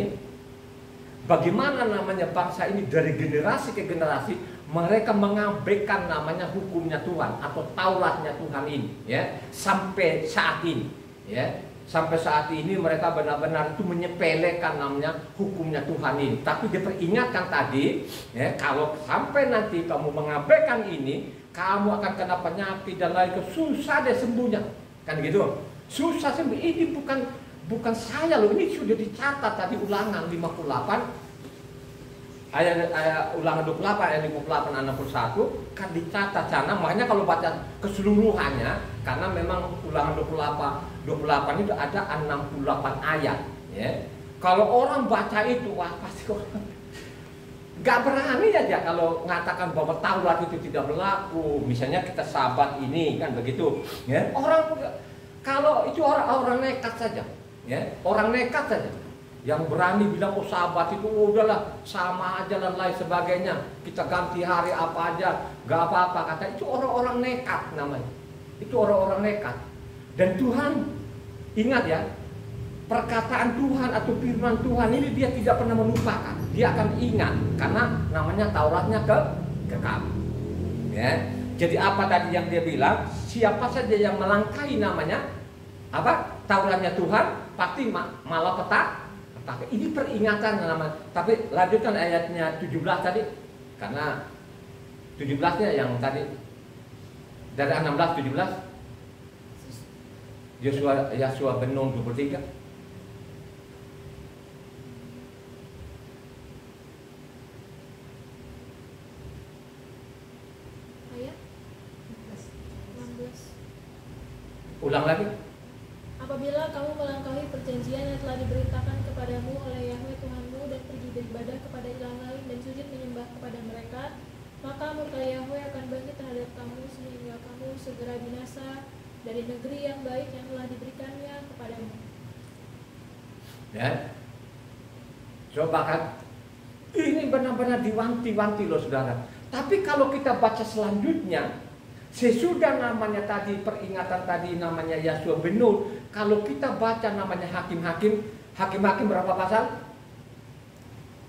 Bagaimana namanya bangsa ini dari generasi ke generasi mereka mengabaikan namanya hukumnya Tuhan atau Tauratnya Tuhan ini, ya, sampai saat ini, ya. Sampai saat ini mereka benar-benar itu menyepelekan namanya hukumnya Tuhan ini. Tapi diperingatkan tadi, ya, kalau sampai nanti kamu mengabaikan ini, kamu akan kena penyakit dan lain, susah deh sembuhnya, kan gitu. Susah sembuh. Ini bukan saya loh, ini sudah dicatat tadi Ulangan 58 ayat Ulangan 28 ayat 58 61 kan dicatat sana. Makanya kalau baca keseluruhannya, karena memang Ulangan 28 itu ada 68 ayat, ya. Kalau orang baca itu, wah pasti orang gak berani aja kalau mengatakan bahwa Taurat itu tidak berlaku. Misalnya kita sahabat ini kan begitu, ya. Orang kalau itu orang nekat saja, ya. Orang nekat saja yang berani bilang oh sahabat itu oh, udahlah sama aja dan lain sebagainya, kita ganti hari apa aja gak apa-apa, kata itu orang-orang nekat namanya. Itu orang-orang nekat. Dan Tuhan ingat ya, perkataan Tuhan atau firman Tuhan ini dia tidak pernah melupakan. Dia akan ingat karena namanya Tauratnya kekal. Ya. Jadi apa tadi yang dia bilang? Siapa saja yang melangkahi namanya apa? Tauratnya Tuhan pasti malah petaka. Ini peringatan namanya. Tapi lanjutkan ayatnya 17 tadi. Karena 17-nya yang tadi dari 16 17 Yosua bin Nun 23. Ayat 16. Ulang lagi. Apabila kamu melangkahi perjanjian yang telah diberitakan kepadamu oleh Yahweh Tuhanmu dan pergi beribadah kepada ilah lain dan sujud menyembah kepada mereka, maka murka Yahweh akan bangkit terhadap kamu sehingga kamu segera binasa dari negeri yang baik yang telah diberikannya kepadamu. Ya, coba kan, ini benar-benar diwanti-wanti loh saudara. Tapi kalau kita baca selanjutnya, sesudah namanya tadi peringatan tadi namanya Yosua bin Nun, kalau kita baca namanya Hakim-Hakim berapa pasal?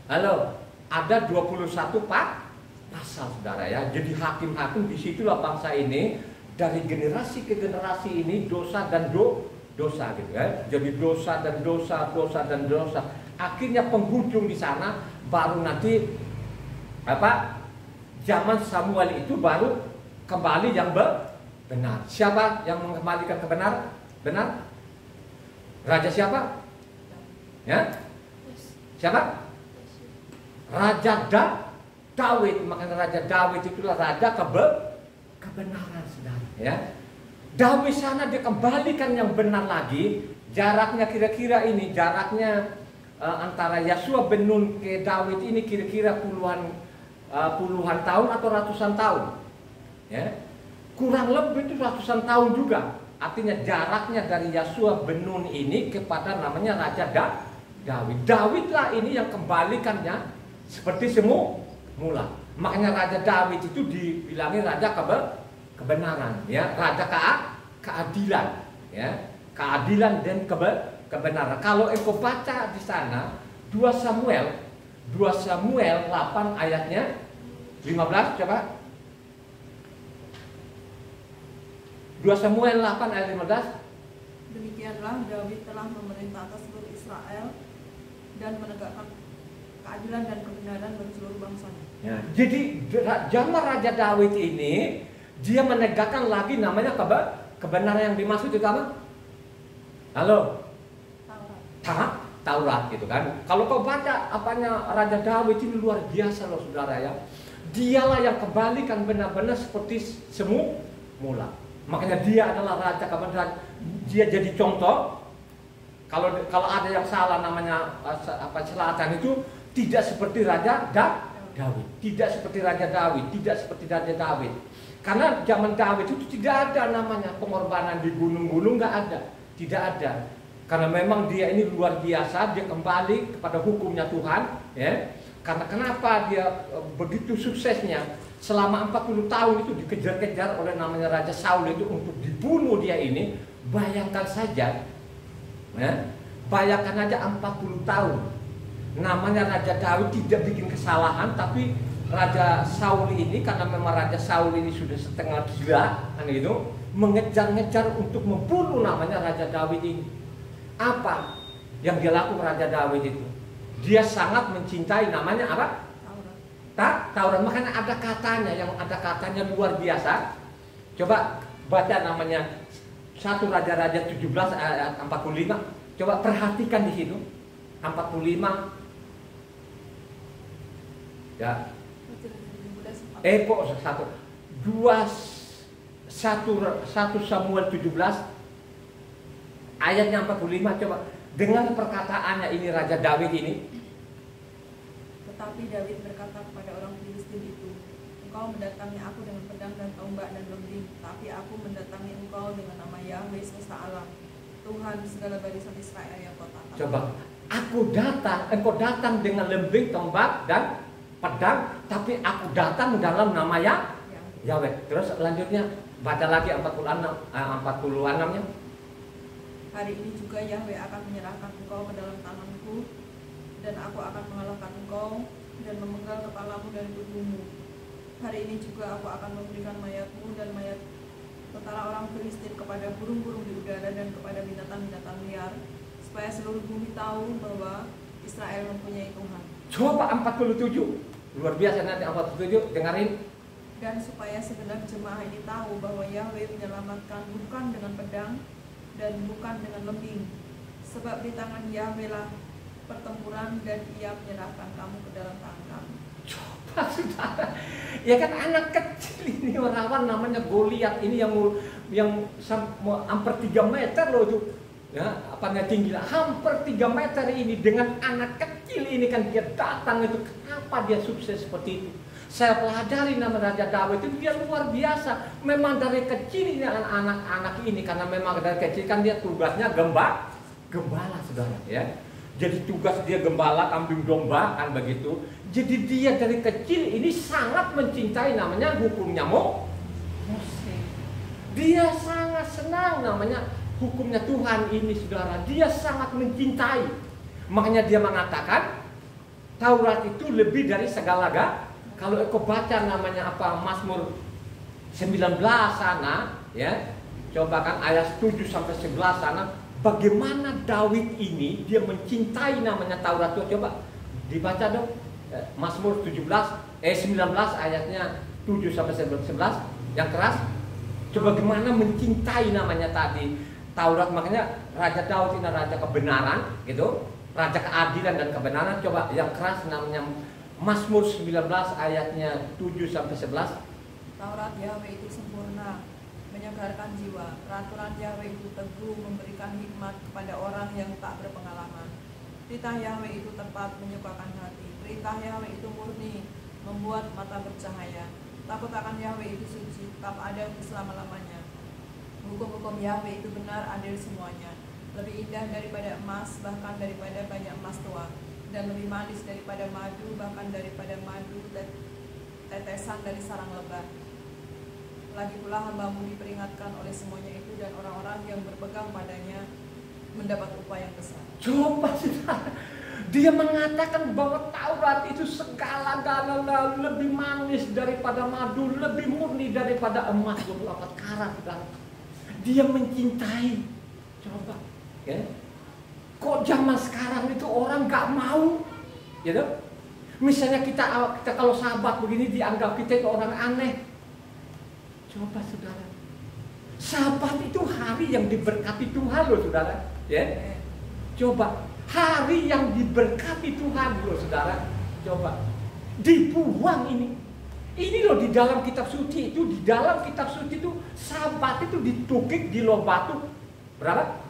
Halo, ada 21 pasal saudara ya. Jadi Hakim-Hakim disitulah bangsa ini dari generasi ke generasi ini dosa dan dosa gitu ya. Jadi dosa dan dosa. Akhirnya penghujung di sana baru nanti apa? Zaman Samuel itu baru kembali yang benar. Siapa yang mengembalikan kebenaran? Benar? Raja siapa? Ya? Siapa? Raja Daud. Makanya Raja Daud itulah raja kebenaran saudara. Ya? Daud sana dia kembalikan yang benar lagi. Jaraknya kira-kira ini, jaraknya antara Yosua bin Nun ke Daud ini kira-kira puluhan tahun atau ratusan tahun. Ya, kurang lebih itu ratusan tahun juga. Artinya jaraknya dari Yosua bin Nun ini kepada namanya Raja Daud. Daudlah ini yang kembalikannya seperti semula. Makanya Raja Daud itu dibilangi raja kebenaran, ya, raja keadilan, ya, keadilan dan kebenaran. Kalau engkau baca di sana 2 Samuel 8 ayatnya 15 coba. 2 Samuel 8 ayat 15. Demikianlah Daud telah memerintah atas seluruh Israel dan menegakkan keadilan dan kebenaran bagi seluruh bangsanya. Ya, jadi zaman Raja Daud ini dia menegakkan lagi namanya kebenaran yang dimaksud itu apa? Halo? Taurat gitu kan. Kalau kau baca apanya Raja Daud ini luar biasa loh saudara ya. Dialah yang kembalikan benar-benar seperti semula. Makanya dia adalah raja kebenaran. Dia jadi contoh. Kalau ada yang salah namanya selatan itu tidak seperti Raja Daud. Tidak seperti Raja Daud, tidak seperti Raja Daud. Karena zaman Daud itu tidak ada namanya pengorbanan di gunung-gunung, nggak ada. Tidak ada. Karena memang dia ini luar biasa, dia kembali kepada hukumnya Tuhan, ya. Karena kenapa dia begitu suksesnya? Selama 40 tahun itu dikejar-kejar oleh namanya Raja Saul itu untuk dibunuh dia ini. Bayangkan saja, ya, bayangkan aja 40 tahun. Namanya Raja Daud tidak bikin kesalahan, tapi Raja Saul ini, karena memang Raja Saul ini sudah setengah gila, kan gitu, mengejar-ngejar untuk membunuh namanya Raja Daud ini. Apa yang dia lakukan Raja Daud itu? Dia sangat mencintai namanya apa? Taurat. Makanya ada katanya, yang ada katanya luar biasa. Coba baca namanya 1 Raja-Raja 17 ayat 45. Coba perhatikan di situ. 45. Ya. Kok 1 Samuel 17 ayatnya 45. Coba dengan perkataannya ini Raja Daud ini. Tetapi Daud berkata kepada orang Filistin itu, engkau mendatangi aku dengan pedang dan tombak dan lembing, tapi aku mendatangi engkau dengan nama Yahweh semesta alam, Tuhan segala barisan Israel yang kau tatap. Coba, engkau datang dengan lembing, tombak dan pedang, tapi aku datang dalam nama Yahweh. Terus selanjutnya baca lagi 46-nya. Hari ini juga Yahweh akan menyerahkan engkau ke dalam tanganku, dan aku akan mengalahkan engkau dan memenggal kepalamu dari tubuhmu. Hari ini juga aku akan memberikan mayatmu dan mayat tentara orang Filistin kepada burung-burung di udara dan kepada binatang-binatang liar, supaya seluruh bumi tahu bahwa Israel mempunyai Tuhan. Coba 47, luar biasa nanti 47, dengarin. Dan supaya segenap jemaah ini tahu bahwa Yahweh menyelamatkan bukan dengan pedang dan bukan dengan lembing, sebab di tangan Yahweh lah pertempuran dan ia menyerahkan kamu ke dalam tangan kami. Coba saudara, ya kan anak kecil ini orang namanya Goliat ini yang hampir 3 meter loh itu, ya apanya tinggi, hampir 3 meter ini dengan anak kecil ini kan dia datang itu. Kenapa dia sukses seperti itu? Saya pelajari nama Raja Daud itu dia luar biasa. Memang dari kecil ini anak-anak ini, karena memang dari kecil kan dia tugasnya gembala saudara ya. Jadi tugas dia gembala kambing domba kan begitu. Jadi dia dari kecil ini sangat mencintai namanya hukumnya Mose. Dia sangat senang namanya hukumnya Tuhan ini saudara. Dia sangat mencintai. Makanya dia mengatakan Taurat itu lebih dari segala Kalau kau baca namanya apa Mazmur 19 sana ya. Coba kan ayat 7 sampai 11 sana, bagaimana Daud ini dia mencintai namanya Taurat. Coba dibaca dong. Mazmur 19 ayatnya 7 sampai 11 yang keras. Coba bagaimana mencintai namanya tadi Taurat. Makanya Raja Daud ini raja kebenaran gitu, raja keadilan dan kebenaran. Coba yang keras namanya Mazmur 19 ayatnya 7 sampai 11. Taurat Yahweh itu sempurna, menyegarkan jiwa. Peraturan Yahweh itu teguh, memberikan hikmat kepada orang yang tak berpengalaman. Perintah Yahweh itu tepat, menyukakan hati. Perintah Yahweh itu murni, membuat mata bercahaya. Takut akan Yahweh itu suci, tetap ada untuk selama-lamanya. Hukum-hukum Yahweh itu benar, adil semuanya. Lebih indah daripada emas, bahkan daripada banyak emas tua, dan lebih manis daripada madu, bahkan daripada madu tetesan dari sarang lebah. Lagi pula hambamu diperingatkan oleh semuanya itu, dan orang-orang yang berpegang padanya mendapat upah yang besar. Coba saudara, dia mengatakan bahwa Taurat itu segala-galanya lebih manis daripada madu, lebih murni daripada emas 24 karat saudara. Dia mencintai. Coba ya. Kok zaman sekarang itu orang gak mau gitu? Misalnya kita kalau sahabat begini dianggap kita itu orang aneh. Coba saudara, sahabat itu hari yang diberkati Tuhan loh saudara ya. Coba hari yang diberkati Tuhan loh saudara. Coba dibuang ini loh di dalam kitab suci itu. Di dalam kitab suci itu sahabat itu ditukik di loh batu berapa?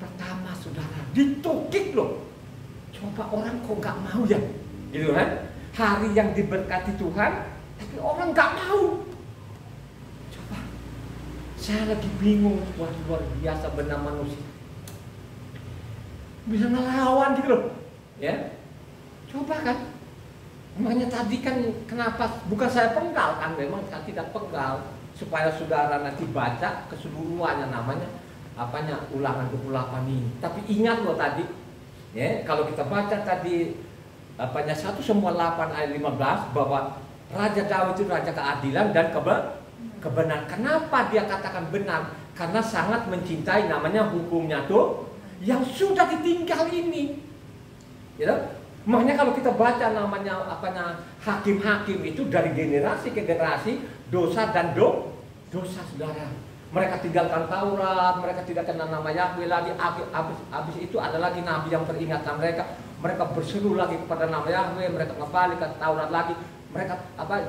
Pertama saudara, ditukik loh. Coba orang kok gak mau ya gitu kan. Hari yang diberkati Tuhan tapi orang gak mau. Coba, saya lagi bingung. Wah luar biasa benar manusia bisa ngelawan gitu loh ya. Coba kan, makanya tadi kan kenapa bukan saya penggal kan, memang saya tidak penggal supaya saudara nanti baca keseluruhannya namanya apanya Ulangan 28 ini. Tapi ingat loh tadi, ya kalau kita baca tadi apanya 1 Samuel 8 ayat 15 bahwa Raja Daud itu raja keadilan dan kebenaran. Kenapa dia katakan benar? Karena sangat mencintai namanya hukumnya tuh yang sudah ditinggal ini. Ya. Makanya kalau kita baca namanya apanya hakim-hakim itu dari generasi ke generasi dosa dan dosa saudara. Mereka tinggalkan Taurat, mereka tidak kenal nama Yahweh lagi. Habis itu ada lagi nabi yang peringatkan mereka. Mereka berseru lagi kepada nama Yahweh, mereka kembali ke Taurat lagi. Mereka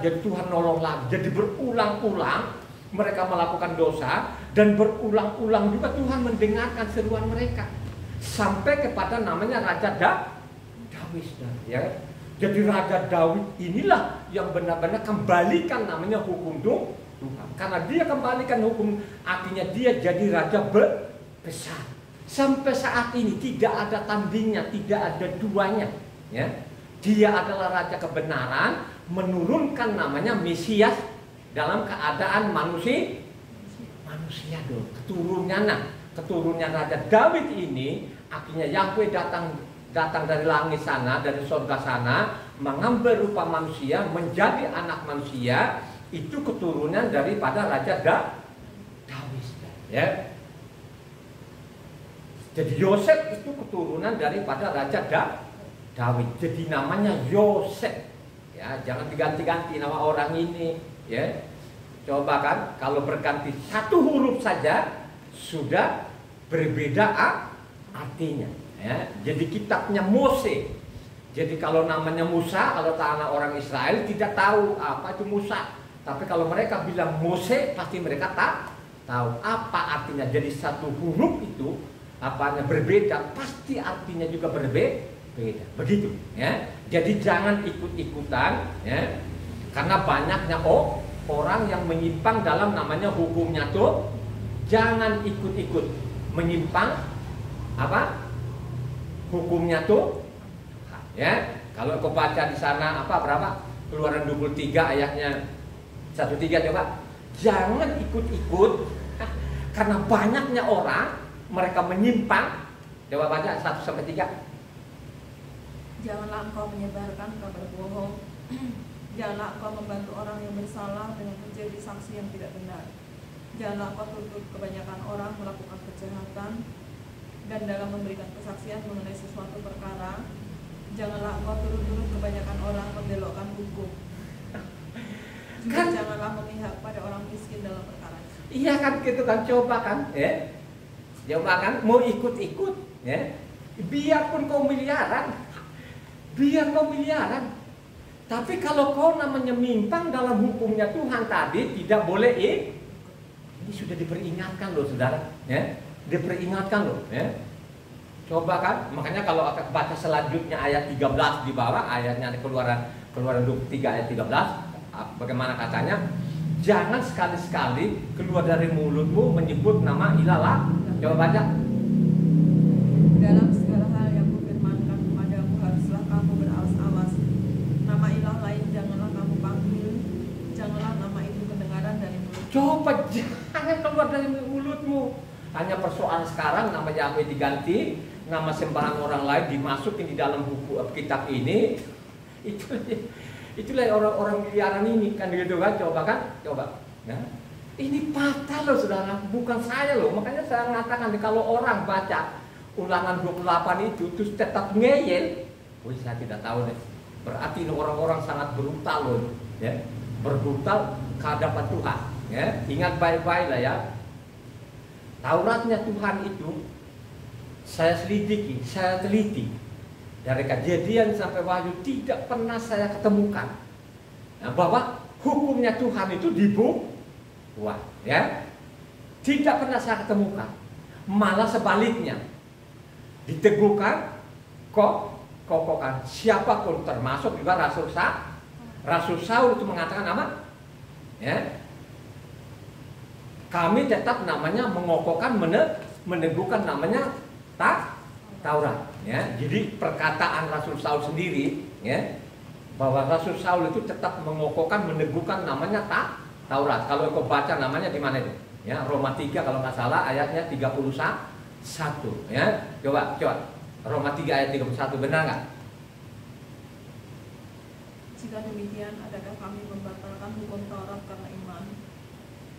jadi Tuhan nolong lagi. Jadi berulang-ulang mereka melakukan dosa dan berulang-ulang juga Tuhan mendengarkan seruan mereka sampai kepada namanya Raja Daud, ya. Jadi Raja Daud inilah yang benar-benar kembalikan namanya hukum Tuhan. Karena dia kembalikan hukum, artinya dia jadi raja besar. Sampai saat ini tidak ada tandingnya, tidak ada duanya, ya. Dia adalah raja kebenaran, menurunkan namanya Mesias dalam keadaan manusia dong, keturunnya Raja Daud ini akhirnya Yahweh datang dari langit sana, dari surga sana, mengambil rupa manusia, menjadi anak manusia. Itu keturunan daripada Raja Daud, ya. Jadi Yosef itu keturunan daripada Raja Daud. Jadi namanya Yosef. Ya, jangan diganti-ganti nama orang ini, ya. Coba kan kalau berganti satu huruf saja sudah berbeda artinya, ya. Jadi kitabnya Mose. Jadi kalau namanya Musa, kalau tanah orang Israel tidak tahu apa itu Musa. Tapi kalau mereka bilang Mose, pasti mereka tahu apa artinya. Jadi satu huruf itu apanya berbeda, pasti artinya juga berbeda. Begitu, ya. Jadi jangan ikut-ikutan, ya. Karena banyaknya orang yang menyimpang dalam namanya hukumnya tuh. Jangan ikut-ikut menyimpang apa? Hukumnya tuh, ya. Kalau kau baca di sana apa berapa? Keluaran 23 ayatnya 1-3 coba. Jangan ikut-ikut karena banyaknya orang mereka menyimpang. Coba baca 1-3. Janganlah engkau menyebarkan kabar bohong. Janganlah engkau membantu orang yang bersalah dengan menjadi saksi yang tidak benar. Janganlah engkau tuntut kebanyakan orang melakukan kejahatan dan dalam memberikan kesaksian mengenai sesuatu perkara. Janganlah engkau turut-turut kebanyakan orang membelokkan hukum. Juga janganlah memihak pada orang miskin dalam perkara. Iya kan gitu kan, coba kan, ya. Coba kan mau ikut-ikut, ya. Biarpun kau miliaran, tapi kalau kau namanya mimpang dalam hukumnya Tuhan tadi tidak boleh. Ini sudah diperingatkan loh saudara, ya. Diperingatkan loh, ya. Coba kan, makanya kalau akan baca selanjutnya ayat 13 di bawah, ayatnya keluaran 23 ayat 13, bagaimana katanya? Jangan sekali-sekali keluar dari mulutmu menyebut nama ilah. Coba baca. Dalam segala hal yang kufirmankan kepadamu haruslah kamu berawas-awas. Nama ilah lain janganlah kamu panggil. Janganlah nama itu kedengaran dari mulut. Coba jangan keluar dari mulutmu. Hanya persoalan sekarang nama Yahweh diganti, nama sembahan orang lain dimasukin di dalam buku kitab ini. Itulah orang-orang miliaran ini kan gitu kan. Coba kan, coba. Ya. Ini patah loh saudara, bukan saya loh. Makanya saya mengatakan kalau orang baca Ulangan 28 itu terus tetap ngeyel, saya tidak tahu deh. Berarti orang-orang sangat brutal loh, ya. Berbrutal ke hadapan Tuhan, ya. Ingat baik-baik lah ya. Tauratnya Tuhan itu saya selidiki, saya teliti. Dari Kejadian sampai Wahyu tidak pernah saya ketemukan, nah, bahwa hukumnya Tuhan itu dibuat, ya. Tidak pernah saya ketemukan. Malah sebaliknya diteguhkan, kokohkan siapapun termasuk juga Rasul Saul itu mengatakan apa? Ya. Kami tetap namanya mengokohkan, meneguhkan namanya Taurat, ya. Jadi perkataan Rasul Saul sendiri, ya, bahwa Rasul Saul itu tetap mengokohkan, meneguhkan namanya Taurat. Kalau kau baca namanya di mana itu? Ya, Roma 3 kalau nggak salah ayatnya 31, ya. Coba Roma 3 ayat 31, benar nggak? Jika demikian, adakah kami membatalkan hukum Taurat karena iman?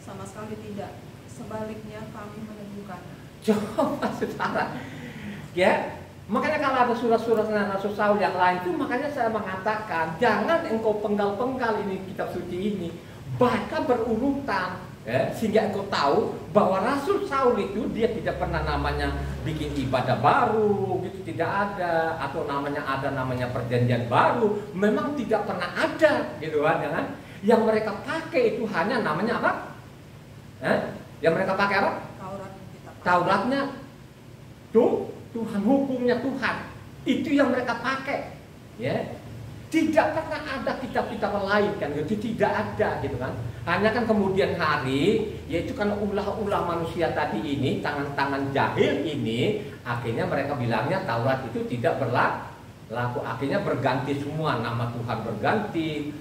Sama sekali tidak. Sebaliknya kami meneguhkannya. Coba saudara, ya. Makanya kalau ada surat-surat Rasul Saul yang lain itu, makanya saya mengatakan jangan engkau penggal-penggal ini kitab suci ini, baca berurutan, ya, sehingga engkau tahu bahwa Rasul Saul itu dia tidak pernah namanya bikin ibadah baru, gitu, tidak ada, atau namanya perjanjian baru, memang tidak pernah ada, gitu kan? Yang mereka pakai itu hanya namanya apa? Yang mereka pakai apa? Tauratnya tuh. Tuhan, hukumnya Tuhan, itu yang mereka pakai, ya. Tidak pernah ada kitab-kitab lain kan, itu tidak ada, gitu kan. Hanya kan kemudian hari, yaitu karena ulah-ulah manusia tadi ini, tangan-tangan jahil ini, akhirnya mereka bilangnya Taurat itu tidak berlaku. Akhirnya berganti semua, nama Tuhan berganti,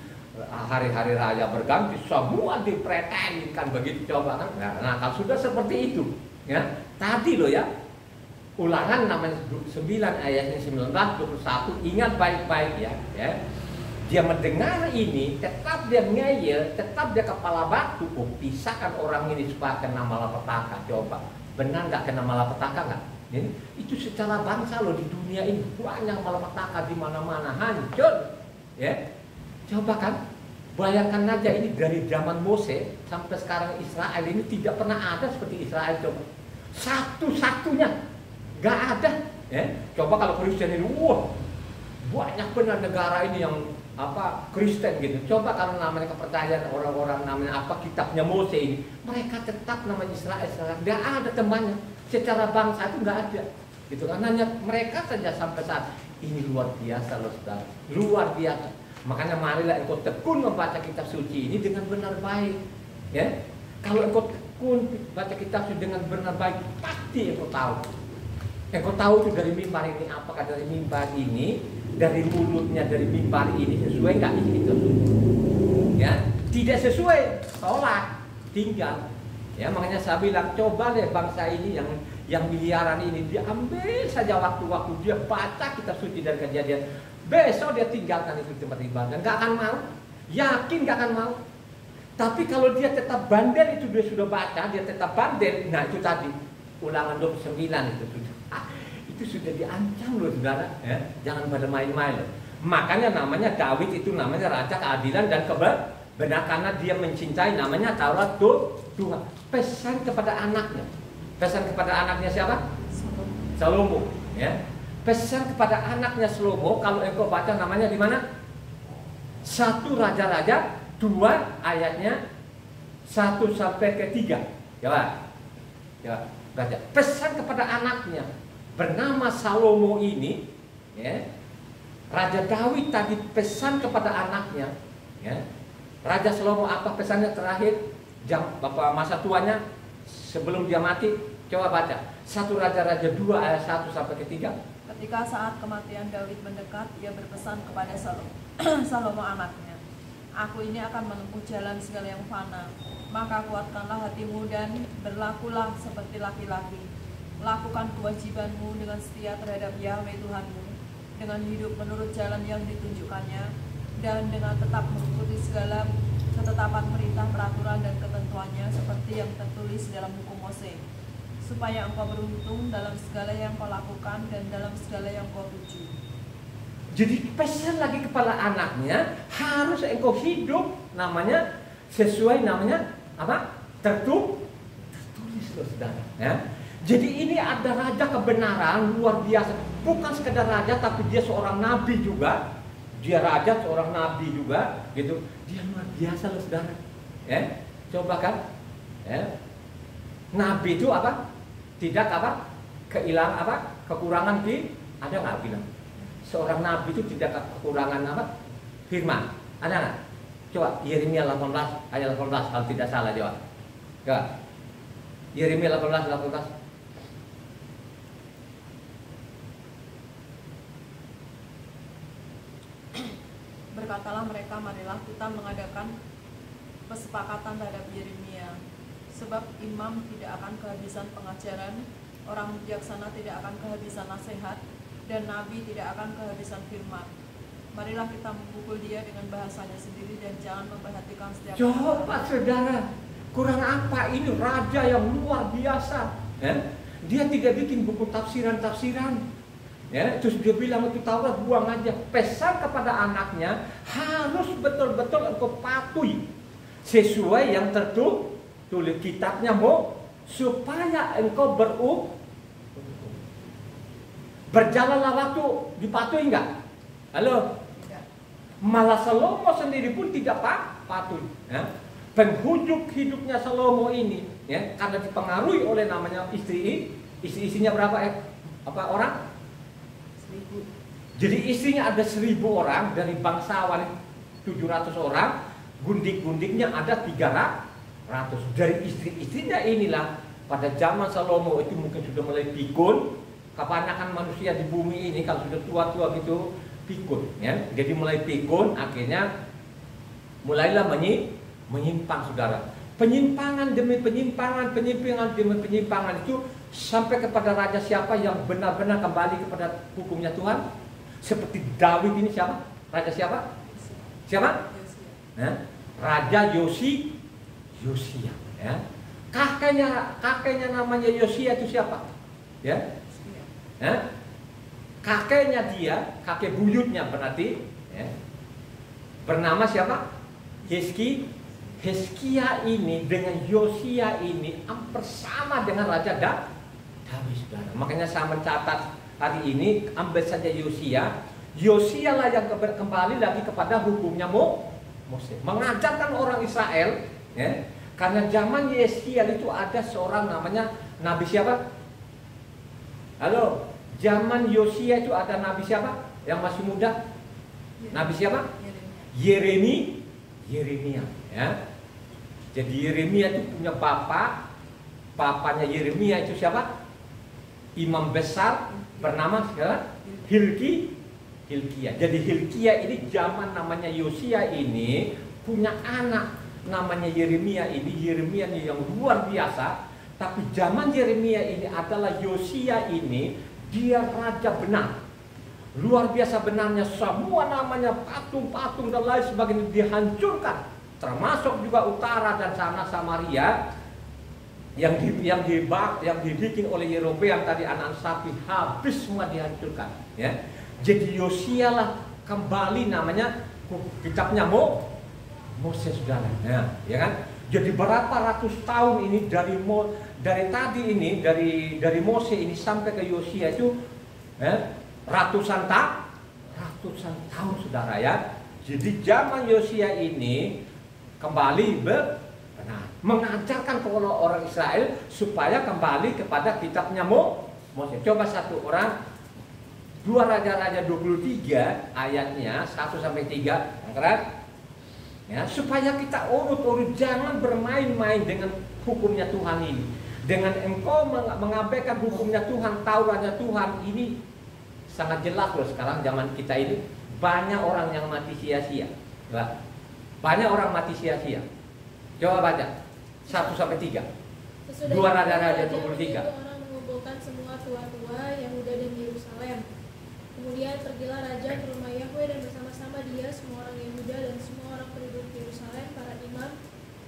hari-hari raya berganti, semua dipretenkan begitu, coba kan. Nah, kalau sudah seperti itu, ya, tadi loh ya. Ulangan namanya 9 ayatnya 19, 21, ingat baik-baik ya. Dia mendengar ini, tetap dia ngeyel, tetap dia kepala batu. Oh, pisahkan orang ini supaya kena malapetaka. Coba, benar nggak kena malapetaka nggak? Itu secara bangsa loh, di dunia ini banyak malapetaka di mana-mana, hancur. Ya, coba kan, bayangkan aja ini dari zaman Mose sampai sekarang Israel ini tidak pernah ada seperti Israel, coba. Satu-satunya. Gak ada, ya. Coba kalau Kristen ini, wah, banyak benar negara ini yang apa Kristen gitu. Coba kalau namanya kepercayaan orang-orang namanya apa kitabnya Mose ini, mereka tetap namanya Israel. Gak ada temannya. Secara bangsa itu gak ada, gitu kan? Hanya mereka saja sampai saat ini. Luar biasa loh saudara, luar biasa. Makanya marilah engkau tekun membaca kitab suci ini dengan benar baik, ya. Kalau engkau tekun baca kitab suci dengan benar baik, pasti engkau tahu. Engkau tahu itu dari mimbar ini, apakah dari mimbar ini, dari mulutnya dari mimbar ini sesuai nggak itu? Ya, tidak sesuai, tolak, tinggal. Ya, makanya saya bilang coba deh bangsa ini yang miliaran ini, dia ambil saja waktu-waktu dia baca kitab suci dari Kejadian. Besok dia tinggalkan itu tempat ibadah, nggak akan mau, yakin nggak akan mau. Tapi kalau dia tetap bandel, itu dia sudah baca, dia tetap bandel, nah itu tadi Ulangan 29 itu sudah. Itu sudah diancam loh saudara, ya. Jangan pada main-main loh. Makanya namanya Daud itu namanya raja keadilan dan kebenaran, karena dia mencintai namanya Taurat Tuhan. Pesan kepada anaknya. Pesan kepada anaknya siapa? Salomo, ya. Pesan kepada anaknya Salomo, kalau engkau baca namanya di mana? 1 Raja-Raja 2 ayatnya 1 sampai ke 3. Coba. Ya, baca. Pesan kepada anaknya bernama Salomo ini, ya. Raja Daud tadi pesan kepada anaknya, ya. Raja Salomo apa pesannya terakhir masa tuanya sebelum dia mati? Coba baca 1 Raja-Raja 2 ayat 1 sampai ke 3. Ketika saat kematian Daud mendekat, ia berpesan kepada Salomo anaknya, "Aku ini akan menempuh jalan segala yang fana, maka kuatkanlah hatimu dan berlakulah seperti laki-laki. Lakukan kewajibanmu dengan setia terhadap Yahweh Tuhanmu, dengan hidup menurut jalan yang ditunjukkannya, dan dengan tetap mengikuti segala ketetapan perintah, peraturan, dan ketentuannya seperti yang tertulis dalam hukum Mose, supaya engkau beruntung dalam segala yang kau lakukan dan dalam segala yang kau tuju." Jadi pesan lagi kepada anaknya, harus engkau hidup namanya sesuai namanya apa? Tertulis loh saudara, ya. Jadi ini ada raja kebenaran luar biasa. Bukan sekedar raja, tapi dia seorang nabi juga. Dia raja, seorang nabi juga, gitu. Dia luar biasa loh saudara. Ya, coba kan? Ya. Nabi itu apa? Tidak apa? Kehilangan apa? Kekurangan ada nggak bilang? Seorang nabi itu tidak kekurangan apa? Firman. Ada nggak? Coba Yeremia 18 ayat 18 kalau tidak salah coba. Yeremia 18. berkatalah mereka, marilah kita mengadakan kesepakatan terhadap Yeremia. Sebab imam tidak akan kehabisan pengajaran, orang bijaksana tidak akan kehabisan nasihat, dan nabi tidak akan kehabisan firman. Marilah kita memukul dia dengan bahasanya sendiri dan jangan memperhatikan setiap Coba saudara, kurang apa ini raja yang luar biasa, ya? Dia tidak bikin buku tafsiran-tafsiran, ya? Terus dia bilang itu Taurat buang aja. Pesan kepada anaknya, harus betul-betul engkau patuhi sesuai yang tertulis kitabnya mau, supaya engkau berjalanlah waktu, dipatuhi enggak? Halo? Malah Salomo sendiri pun tidak patuh, ya. Penghujung hidupnya Salomo ini, ya, karena dipengaruhi oleh namanya istri-istrinya berapa orang? 1000. Jadi istrinya ada 1000 orang, dari bangsawan 700 orang, gundik-gundiknya ada 300. Dari istri-istrinya inilah pada zaman Salomo itu mungkin sudah mulai pikun. Kebanyakan manusia di bumi ini kalau sudah tua-tua gitu pikun, ya. Jadi mulai pikun, akhirnya mulailah menyimpang, saudara. Penyimpangan demi penyimpangan, penyimpangan demi penyimpangan itu sampai kepada raja siapa yang benar-benar kembali kepada hukumnya Tuhan? Seperti Daud ini siapa? Raja siapa? Siapa? Ya? Raja Yosia, ya. Kakeknya namanya Yosia itu siapa? Ya? Ya? Kakeknya dia, kakek buyutnya berarti, ya, bernama siapa? Hizkia ini dengan Yosia ini hampir sama dengan Raja Daud, saudara. Makanya saya mencatat hari ini, ambil saja Yosia. Yosia lah yang kembali lagi kepada hukumnya Mose, mengajarkan orang Israel, ya. Karena zaman Yeskia itu ada seorang namanya Nabi siapa? Halo? Zaman Yosia itu ada nabi siapa? Yang masih muda? Nabi siapa? Yeremia, ya. Jadi Yeremia itu punya bapaknya Yeremia itu siapa? Imam besar bernama sekarang Hilkia. Jadi Hilkia ini zaman namanya Yosia ini punya anak namanya Yeremia ini. Yeremia ini yang luar biasa. Tapi zaman Yeremia ini adalah Yosia ini, dia raja benar, luar biasa benarnya. Semua namanya patung-patung dan lain sebagainya dihancurkan, termasuk juga utara dan sana Samaria yang dibikin oleh Yerobeam tadi, anak sapi, habis semua dihancurkan, ya. Jadi Yosia lah kembali namanya kitabnya Mose, saudara, ya kan? Jadi berapa ratus tahun ini dari Mose ini sampai ke Yosia itu, ratusan tahun, saudara, ya. Jadi zaman Yosia ini kembali benar, mengajarkan kepada orang Israel supaya kembali kepada kitabnya Mose. Coba 2 Raja-Raja 23 ayatnya 1-3, angkat. Ya, supaya kita urut-urut, jangan bermain-main dengan hukumnya Tuhan ini. Dengan engkau mengabaikan hukumnya Tuhan, Tauratnya Tuhan, ini sangat jelas loh. Sekarang zaman kita ini banyak orang yang mati sia-sia, banyak orang mati sia-sia. Coba baca 1-3. 2 Raja-Raja 23. Orang mengumpulkan semua tua-tua Yehuda dan Yerusalem. Kemudian pergilah raja ke rumah Yahweh, dan bersama-sama dia semua orang Yehuda dan semua orang penduduk Yerusalem, para imam,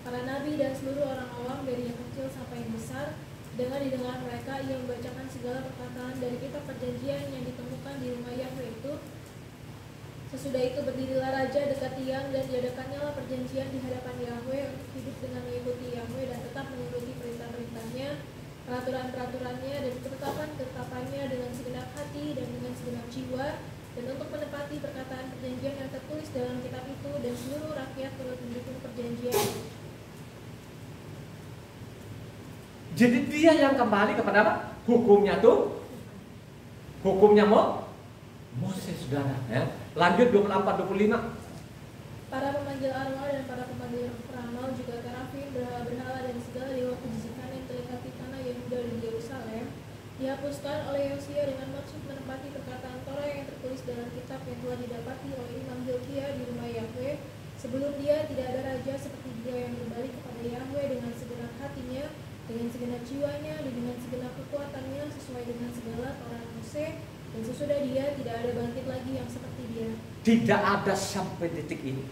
para nabi, dan seluruh orang awam dari yang kecil sampai yang besar. Dengan didengar mereka, ia membacakan segala perkataan dari kitab perjanjian yang ditemukan di rumah Yahweh itu. Sesudah itu berdirilah raja dekat tiang, dan diadakannya lah perjanjian di hadapan Yahweh untuk hidup dengan mengikuti Yahweh dan tetap menuruti perintah-perintahnya, peraturan-peraturannya, dan ketetapan-ketetapannya dengan segenap hati dan dengan segenap jiwa, dan untuk menepati perkataan perjanjian yang tertulis dalam kitab itu, dan seluruh rakyat turut mendukung perjanjian. Jadi dia yang kembali kepada apa? Hukumnya tuh, hukumnya Mose, saudara, ya. Lanjut 24-25. Para pemanggil arwah dan para pemanggil peramal, juga terafim, berhala-berhala, dan segala dewa kejijikan yang terlihat di tanah Yehuda dan Yerusalem, dihapuskan oleh Yosia dengan maksud menepati perkataan Torah yang tertulis dalam kitab yang telah didapati oleh Imam Hilkiah di rumah Yahweh. Sebelum dia tidak ada raja seperti dia yang kembali kepada Yahweh dengan segenap hatinya, dengan segenap jiwanya, dan dengan segenap kekuatannya sesuai dengan segala Torah Mose. Dan sesudah dia tidak ada bangkit lagi yang seperti dia. Tidak ada sampai detik ini.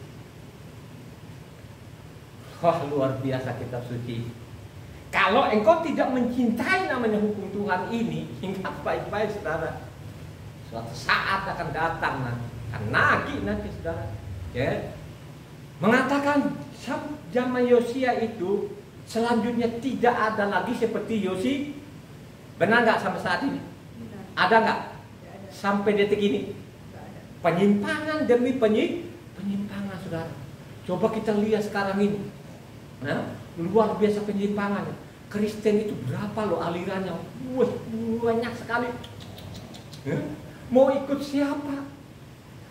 Wah, luar biasa kitab suci. Kalau engkau tidak mencintai namanya hukum Tuhan ini, ingat baik-baik saudara, suatu saat akan datang nanti, akan nagih nanti saudara, ya. Mengatakan zaman Yosia itu selanjutnya tidak ada lagi seperti Yosi. Benar nggak sampai saat ini? Benar. Ada nggak? Tidak ada. Sampai detik ini? Tidak ada. Penyimpangan demi penyimpangan saudara. Coba kita lihat sekarang ini. Nah, luar biasa penyimpangannya. Kristen itu berapa loh alirannya? Wah, banyak sekali. Mau ikut siapa?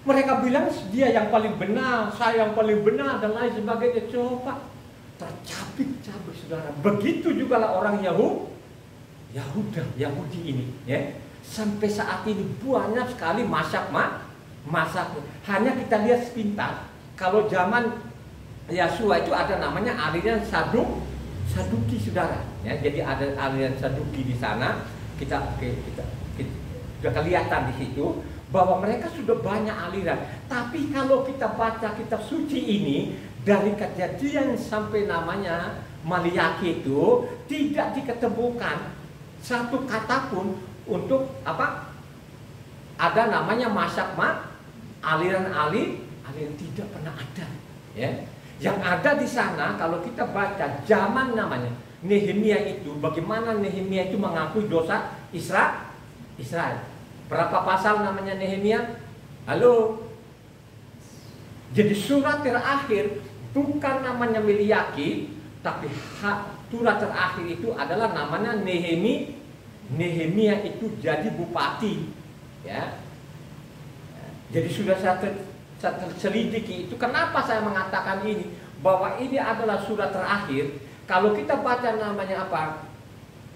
Mereka bilang dia yang paling benar, saya yang paling benar, dan lain sebagainya. Coba tercabik-cabik saudara. Begitu juga lah orang Yahudi ini, ya. Sampai saat ini banyak sekali masaknya. Hanya kita lihat sepintas. Kalau zaman Yasua itu ada namanya aliran Saduki saudara, ya. Jadi ada aliran Saduki di sana. Kita sudah kelihatan di situ bahwa mereka sudah banyak aliran. Tapi kalau kita baca kitab suci ini dari Kejadian sampai namanya Maliaki itu tidak diketemukan satu kata pun untuk apa? Ada namanya aliran tidak pernah ada, ya. Yang ada di sana kalau kita baca zaman namanya Nehemia itu, bagaimana Nehemia itu mengakui dosa Israel. Berapa pasal namanya Nehemia? Halo. Jadi surat terakhir bukan namanya Maliaki, tapi surat terakhir itu adalah namanya Nehemia. Nehemia itu jadi bupati, ya. Jadi sudah saya selidiki itu. Kenapa saya mengatakan ini? Bahwa ini adalah surat terakhir. Kalau kita baca namanya apa?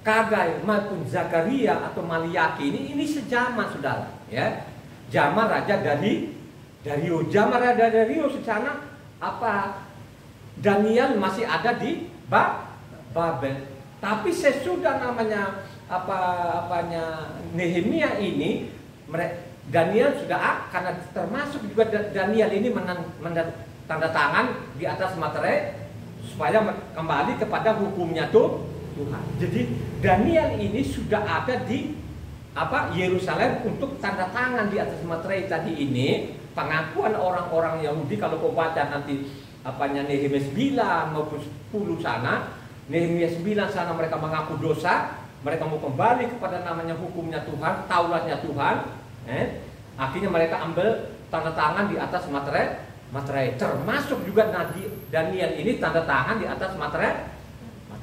Kagai maupun Zakaria atau Maliaki ini sejaman saudara, ya. Zaman Raja Dario. Zaman Raja Dario secara apa? Daniel masih ada di Babel. Tapi sesudah namanya Nehemia ini, Daniel sudah karena termasuk juga Daniel ini tanda tangan di atas materai supaya kembali kepada hukumnya Tuhan. Jadi Daniel ini sudah ada di Yerusalem untuk tanda tangan di atas materai tadi ini, pengakuan orang-orang Yahudi. Kalau kau baca nanti Nehemia 9 maupun 10 sana, Nehemia 9 sana mereka mengaku dosa, mereka mau kembali kepada namanya hukumnya Tuhan, Tauratnya Tuhan. Akhirnya mereka ambil tanda tangan di atas materai. Termasuk juga Daniel ini tanda tangan di atas materai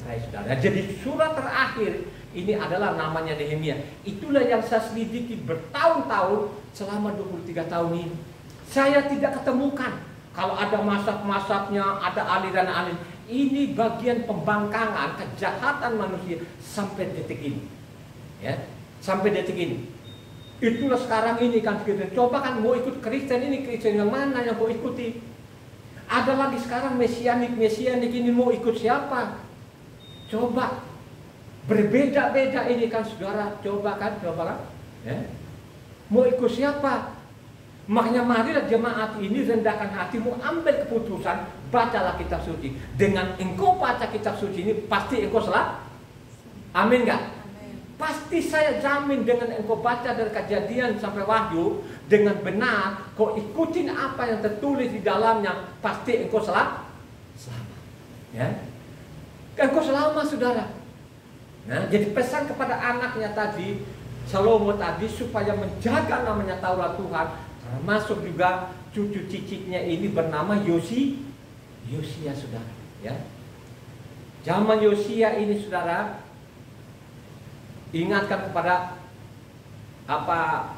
saudara. Jadi surat terakhir ini adalah namanya Nehemia. Itulah yang saya selidiki bertahun-tahun selama 23 tahun ini. Saya tidak ketemukan kalau ada masak-masaknya, ada aliran-aliran. Ini bagian pembangkangan kejahatan manusia sampai detik ini, ya. Sampai detik ini. Itulah sekarang ini kan kita coba kan mau ikut Kristen ini, Kristen yang mana yang mau ikuti? Ada lagi sekarang mesianik ini mau ikut siapa? Coba berbeda-beda ini kan saudara, coba kan, ya. Mau ikut siapa? Makanya marilah jemaat ini rendahkan hatimu, ambil keputusan, bacalah kitab suci. Dengan engkau baca kitab suci ini pasti engkau salah. Amin gak? Pasti saya jamin dengan engkau baca dari Kejadian sampai Wahyu dengan benar, kau ikutin apa yang tertulis di dalamnya, pasti engkau selamat. Ya, engkau selamat saudara. Nah, jadi pesan kepada anaknya tadi, Salomo tadi, supaya menjaga namanya Taurat Tuhan, termasuk juga cucu cicitnya ini bernama Yosia saudara. Ya, zaman Yosia ini saudara, ingatkan kepada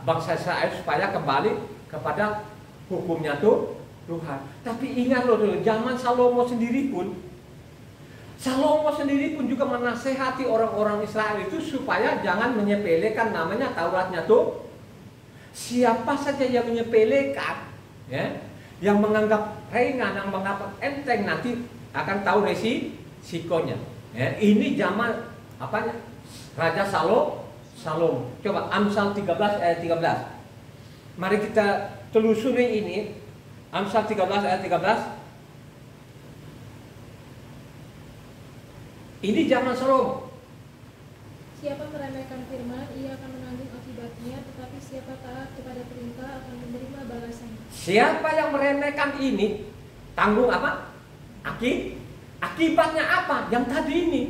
bangsa Israel supaya kembali kepada hukumnya Tuhan. Tapi ingat loh, zaman Salomo sendiri pun Salomo sendiri pun juga menasehati orang-orang Israel itu supaya jangan menyepelekan namanya Tauratnya tuh. Siapa saja yang menyepelekan, ya, yang menganggap ringan, yang menganggap enteng, nanti akan tahu resikonya. Ya, ini zaman apanya? Raja Salomo. Coba Amsal 13 ayat 13. Mari kita telusuri ini. Amsal 13 ayat 13. Ini zaman Salomo. Siapa meremehkan firman, ia akan menanggung akibatnya, tetapi siapa taat kepada perintah akan menerima balasannya. Siapa yang meremehkan ini, tanggung apa? Akibatnya apa? Yang tadi ini.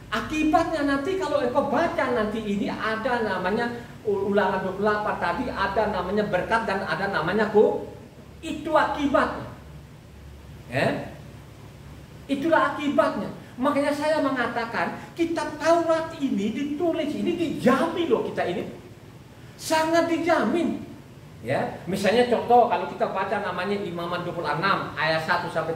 Akibatnya nanti kalau engkau baca nanti ini ada namanya Ulangan 28 tadi, ada namanya berkat dan ada namanya itu akibatnya. Ya? Itulah akibatnya. Makanya saya mengatakan kitab Taurat ini ditulis ini dijamin loh, kita ini sangat dijamin. Ya, misalnya contoh kalau kita baca namanya Imaman 26 ayat 1 sampai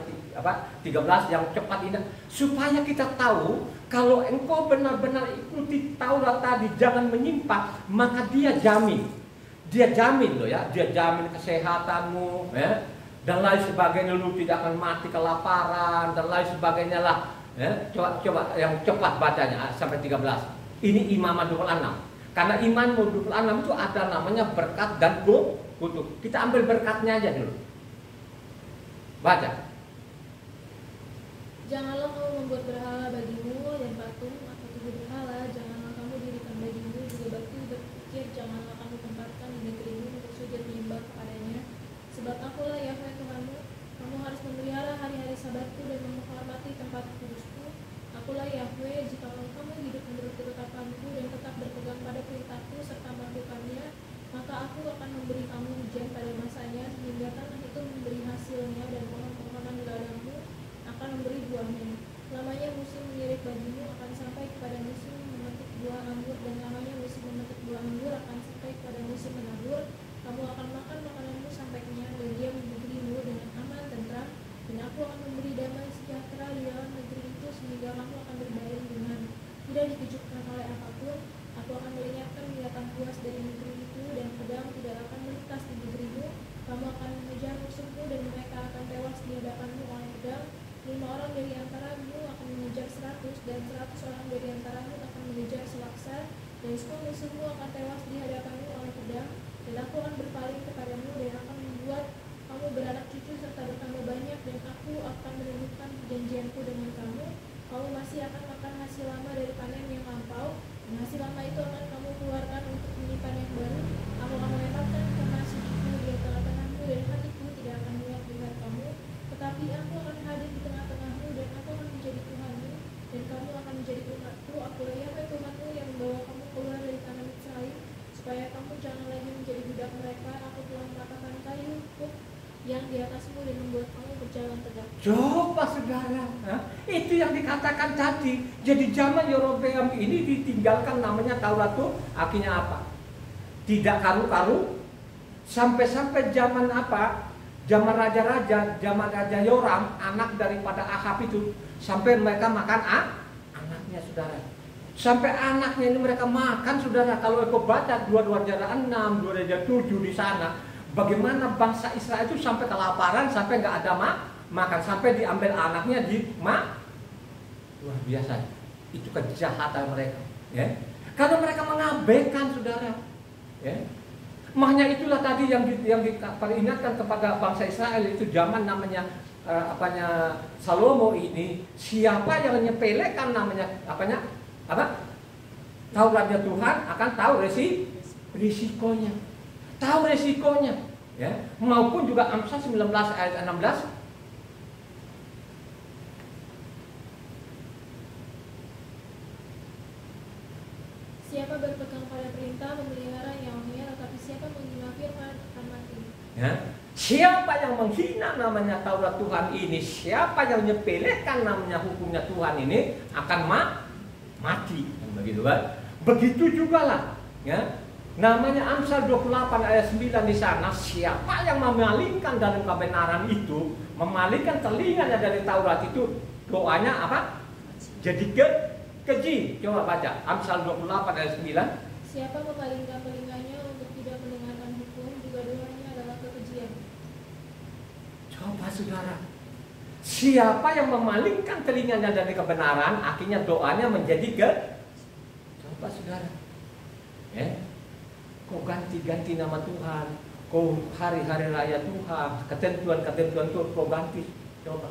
13 yang cepat ini, supaya kita tahu kalau engkau benar-benar ikuti Taurat tadi jangan menyimpang, maka dia jamin loh ya, dia jamin kesehatanmu, ya, dan lain sebagainya, lu tidak akan mati kelaparan dan lain sebagainya lah. Ya, coba yang cepat bacanya sampai 13. Ini Imaman 26. Karena Iman 26 itu ada namanya berkat dan kutuk. Kita ambil berkatnya aja dulu. Baca. Janganlah kamu membuat berhala bagimu dan patung atau tubuh berhala. Janganlah kamu dirikan bagimu juga batu berpikir. Janganlah kamu tempatkan di negerimu untuk sujud menyembah kepadanya. Sebab akulah Yahweh Tuhanmu. Kamu harus memelihara hari-hari Sabatku dan menghormati tempat kudusku. Akulah Yahweh. Jika kamu hidup menurut ketetapanku dan tetap berpegang pada perintahku serta melakukannya, maka aku akan memberi kamu hujan pada masanya, sehingga tanah itu memberi hasilnya dan pohon-pohonan di ladangmu akan memberi buahnya. Lamanya musim menyirik bagimu akan sampai kepada musim memetik buah anggur, dan lamanya musim memetik buah anggur akan sampai kepada musim menabur. Kamu akan makan makananmu sampai kenyang, dan dia memberimu dengan aman tentram, dan aku akan memberi damai sejahtera di dalam negeri itu, sehingga kamu akan berbaring dengan tidak dikejutkan oleh apapun. Aku akan melenyapkan binatang buas dari negeri itu, dan pedang tidak akan melintas di negerimu. Kamu akan mengejar musuhmu, dan mereka akan tewas di hadapanmu oleh pedang. 5 orang dari antaramu akan mengejar 100, dan 100 orang dari antaramu akan mengejar selaksa, dan semua musuhmu akan tewas di hadapanmu oleh pedang. Dan aku akan berpaling kepadamu dan akan membuat kamu beranak cucu serta bertambah banyak, dan aku akan meneguhkan perjanjianku dengan kamu. Kamu masih akan makan hasil lama dari panen yang lampau, dan hasil lama itu akan kamu keluarkan untuk menyimpan yang baru. Aku akan menetapkan kemah suciku di tengah-tengahmu, dan hatiku tidak akan muak melihat kamu. Tetapi aku akan hadir di tengah-tengahmu, dan aku akan menjadi Tuhanmu, dan kamu akan menjadi umatku. Akulah Yahweh Tuhanmu yang membawa kamu keluar dari tanah Misraim, supaya kamu jangan lagi menjadi budak mereka. Aku telah meletakkan kayu hukum yang di atasmu dan membuat kamu berjalan tegak. Coba saudara, itu yang dikatakan tadi. Jadi zaman Yerobeam ini ditinggalkan namanya Taurat tuh, akhirnya apa? Tidak karu-karu. Sampai-sampai zaman apa? Zaman raja-raja, zaman Raja Yoram, anak daripada Ahab itu, sampai mereka makan anaknya, saudara. Sampai anaknya ini mereka makan, saudara. Kalau engkau baca 2 Raja 6, 2 Raja 7 di sana, bagaimana bangsa Israel itu sampai kelaparan, sampai nggak ada makan, sampai diambil anaknya luar biasa. Itu kejahatan mereka, ya. Karena mereka mengabaikan, saudara, ya. Makanya itulah tadi yang diperingatkan kepada bangsa Israel itu zaman namanya Salomo ini, siapa yang menyepelekan namanya Tauratnya Tuhan akan tahu risikonya. Tahu resikonya, ya. Maupun juga Amsal 19 ayat 16. Siapa berpegang pada perintah memelihara nyawanya, tetapi siapa menghina firman akan mati. Ya. Siapa yang menghina namanya Taurat Tuhan ini, siapa yang menyepelekan namanya hukumnya Tuhan ini akan mati. Begitu kan? Begitu juga lah, ya. Namanya Amsal 28 ayat 9 di sana, siapa yang memalingkan dari kebenaran itu, memalingkan telinganya dari Taurat itu, doanya apa? jadi keji. Coba baca Amsal 28 ayat 9. Siapa memalingkan telinganya untuk tidak mendengarkan hukum, juga doanya adalah kekejian. Coba saudara, siapa yang memalingkan telinganya dari kebenaran, akhirnya doanya menjadi Coba saudara, kau ganti-ganti nama Tuhan, kau hari-hari raya Tuhan, ketentuan-ketentuan Tuhan kau ganti. Coba,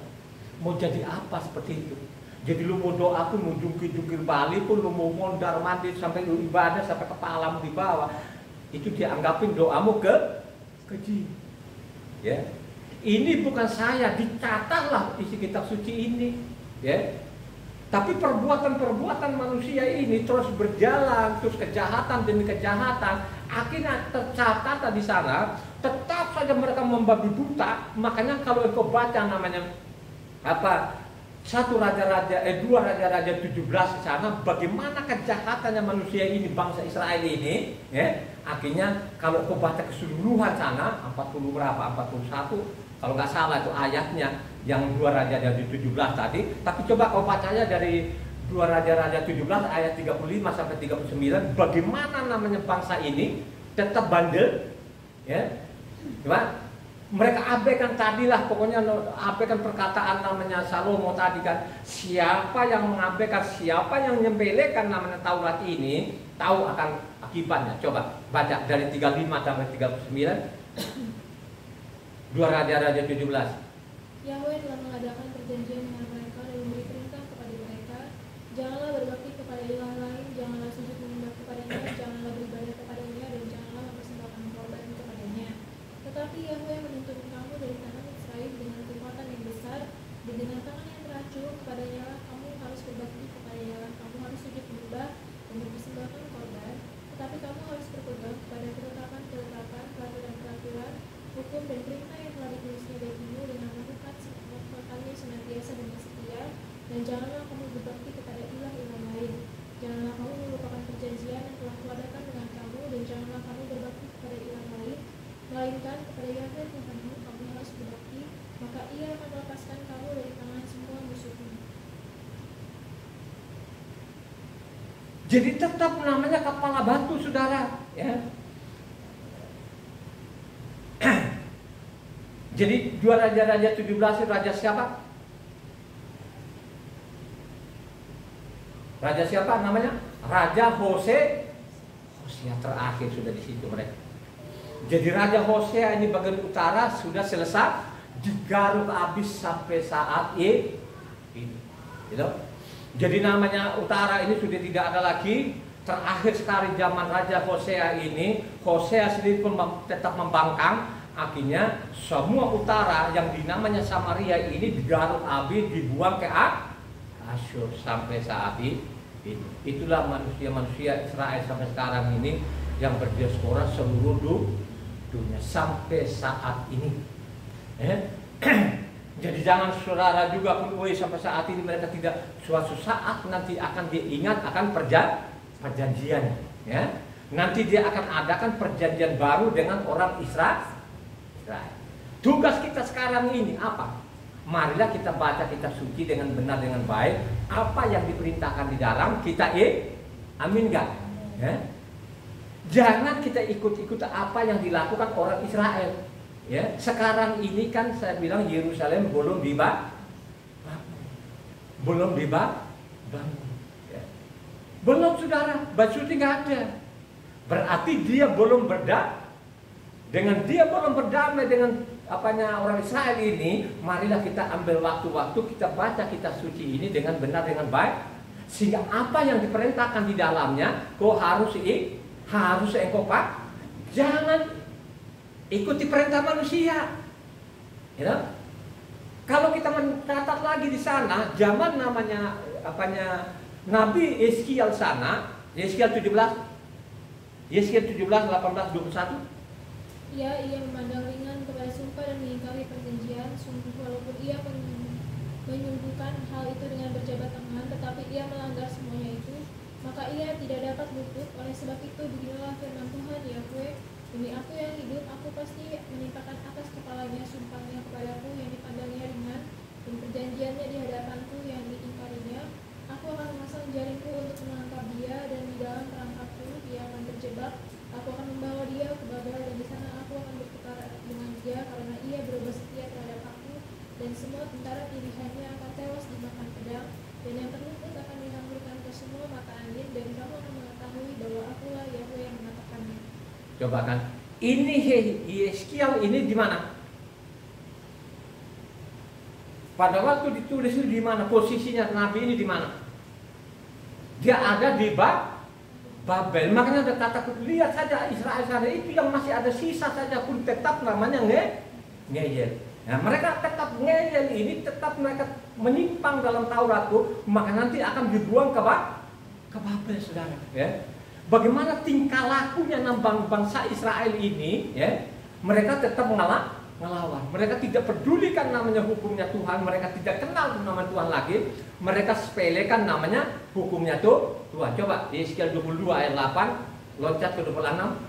mau jadi apa seperti itu? Jadi lu mau doa pun, mau jungkir-jungkir balik pun, lu mau mondar mandir sampai lu ibadah sampai kepalamu di bawah, itu dianggapin doamu keji. Ya, ini bukan saya, dicatatlah isi kitab suci ini. Ya, tapi perbuatan-perbuatan manusia ini terus berjalan, terus kejahatan demi kejahatan, akhirnya tercatat di sana. Tetap saja mereka membabi buta. Makanya kalau engkau baca namanya apa? 1 Raja-Raja 2 Raja-Raja 17 di sana, bagaimana kejahatannya manusia ini, bangsa Israel ini, ya. Akhirnya kalau kau baca keseluruhan sana 40 berapa? 41 kalau nggak salah itu ayatnya yang 2 Raja-Raja 17 tadi. Tapi coba kau bacanya dari 2 Raja-Raja 17 ayat 35 sampai 39, bagaimana namanya bangsa ini tetap bandel, ya. Coba mereka abaikan tadilah, pokoknya abaikan perkataan namanya Salomo tadi kan. Siapa yang mengabaikan, siapa yang menyembelihkan namanya Taurat ini, tahu akan akibatnya. Coba baca dari 35 sampai 39. 2 Raja-Raja 17. Yahweh telah mengadakan perjanjian dengan mereka dan memberi perintah kepada mereka, janganlah berbakti kepada ilah lain, janganlah sujud menyembah kepadanya, janganlah beribadah kepadanya, dan janganlah mempersembahkan korban kepadanya. Tetapi Yahweh menuntun kamu dari tanah Israel dengan kekuatan yang besar, dan dengan tangan yang teracung. Kepadanya lah kamu harus berbakti, kepadanya lah kamu harus sujud menyembah dan mempersembahkan korban. Tetapi kamu harus berpegang kepada ketetapan-ketetapan, peraturan-peraturan, hukum dan perintah yang telah ditulisnya bagimu dengan melakukannya senantiasa dengan setia. Dan janganlah kamu berbakti kepada ilah-ilah lain. Janganlah kamu melupakan perjanjian yang telah kuadakan dengan kamu, dan janganlah kamu berbakti kepada ilah lain, melainkan kepada Yahweh Tuhanmu kamu harus berbakti, maka Ia akan melepaskan kamu dari tangan semua musuhmu. Jadi tetap namanya kepala batu, saudara, ya. Jadi 2 Raja-Raja 17 raja siapa? Raja siapa namanya? Raja Hosea terakhir sudah di situ mereka. Jadi Raja Hosea ini bagian utara sudah selesai digaruk habis sampai saat ini. Gitu. Jadi namanya utara ini sudah tidak ada lagi. Terakhir sekali zaman Raja Hosea ini, Hosea sendiri pun tetap membangkang. Akhirnya semua utara yang dinamanya Samaria ini digaruk habis, dibuang ke Asyur sampai saat ini. Itulah manusia-manusia Israel sampai sekarang ini yang berdiaspora seluruh dunia sampai saat ini. Jadi jangan saudara juga pun sampai saat ini mereka tidak, suatu saat nanti akan diingat akan perjanjian, ya. Nanti dia akan adakan perjanjian baru dengan orang Israel. Tugas kita sekarang ini apa? Marilah kita baca kitab suci dengan benar, dengan baik. Apa yang diperintahkan di dalam kita amin gak? Ya? Jangan kita ikut-ikut apa yang dilakukan orang Israel. Ya, sekarang ini kan saya bilang Yerusalem belum dibangun. Ya. Belum, saudara, maksudnya nggak ada. Berarti dia belum dengan dia belum berdamai dengan orang Israel ini. Marilah kita ambil waktu-waktu, kita baca kitab suci ini dengan benar, dengan baik, sehingga apa yang diperintahkan di dalamnya kau harus engkau pak. Jangan ikuti perintah manusia. Ya. Kalau kita mencatat lagi di sana, zaman namanya Nabi Yeskiel sana, Yeskiel 17, 18, 21. Ia memandang ringan kepada sumpah dan mengingkari perjanjian. Sungguh walaupun ia menyembuhkan hal itu dengan berjabat tangan, tetapi ia melanggar semuanya itu, maka ia tidak dapat luput. Oleh sebab itu beginilah firman Tuhan Yahweh, demi aku yang hidup, aku pasti menimpakan atas kepalanya sumpahnya kepadaku yang dipandangnya ringan, dan perjanjiannya di hadapanku yang diingkarinya. Aku aku akan membawa dia ke Babel, dan di sana aku akan bertukar dengan dia karena ia berubah setia terhadap aku, dan semua tentara pilihannya akan tewas dimakan pedang, dan yang terluput akan dihamburkan ke semua mata angin, dan kamu akan mengetahui bahwa akulah Yahweh yang mengatakannya. Coba kan, ini Yeskiel ini di mana? Pada waktu ditulis itu di mana? Posisinya Nabi ini di mana? Dia ada di Babel. Makanya ada kata, lihat saja Israel sana itu yang masih ada sisa saja pun tetap namanya ngeyel. Nah, mereka tetap ngeyel ini, tetap mereka menyimpang dalam Taurat itu, maka nanti akan dibuang ke Babel, saudara. Ya. Bagaimana tingkah lakunya bangsa Israel ini? Ya, mereka tetap ngelawan. Mereka tidak pedulikan namanya hukumnya Tuhan. Mereka tidak kenal nama Tuhan lagi. Mereka sepelekan namanya hukumnya Tuhan. Coba Yeskiel 22 ayat 8, loncat ke 26.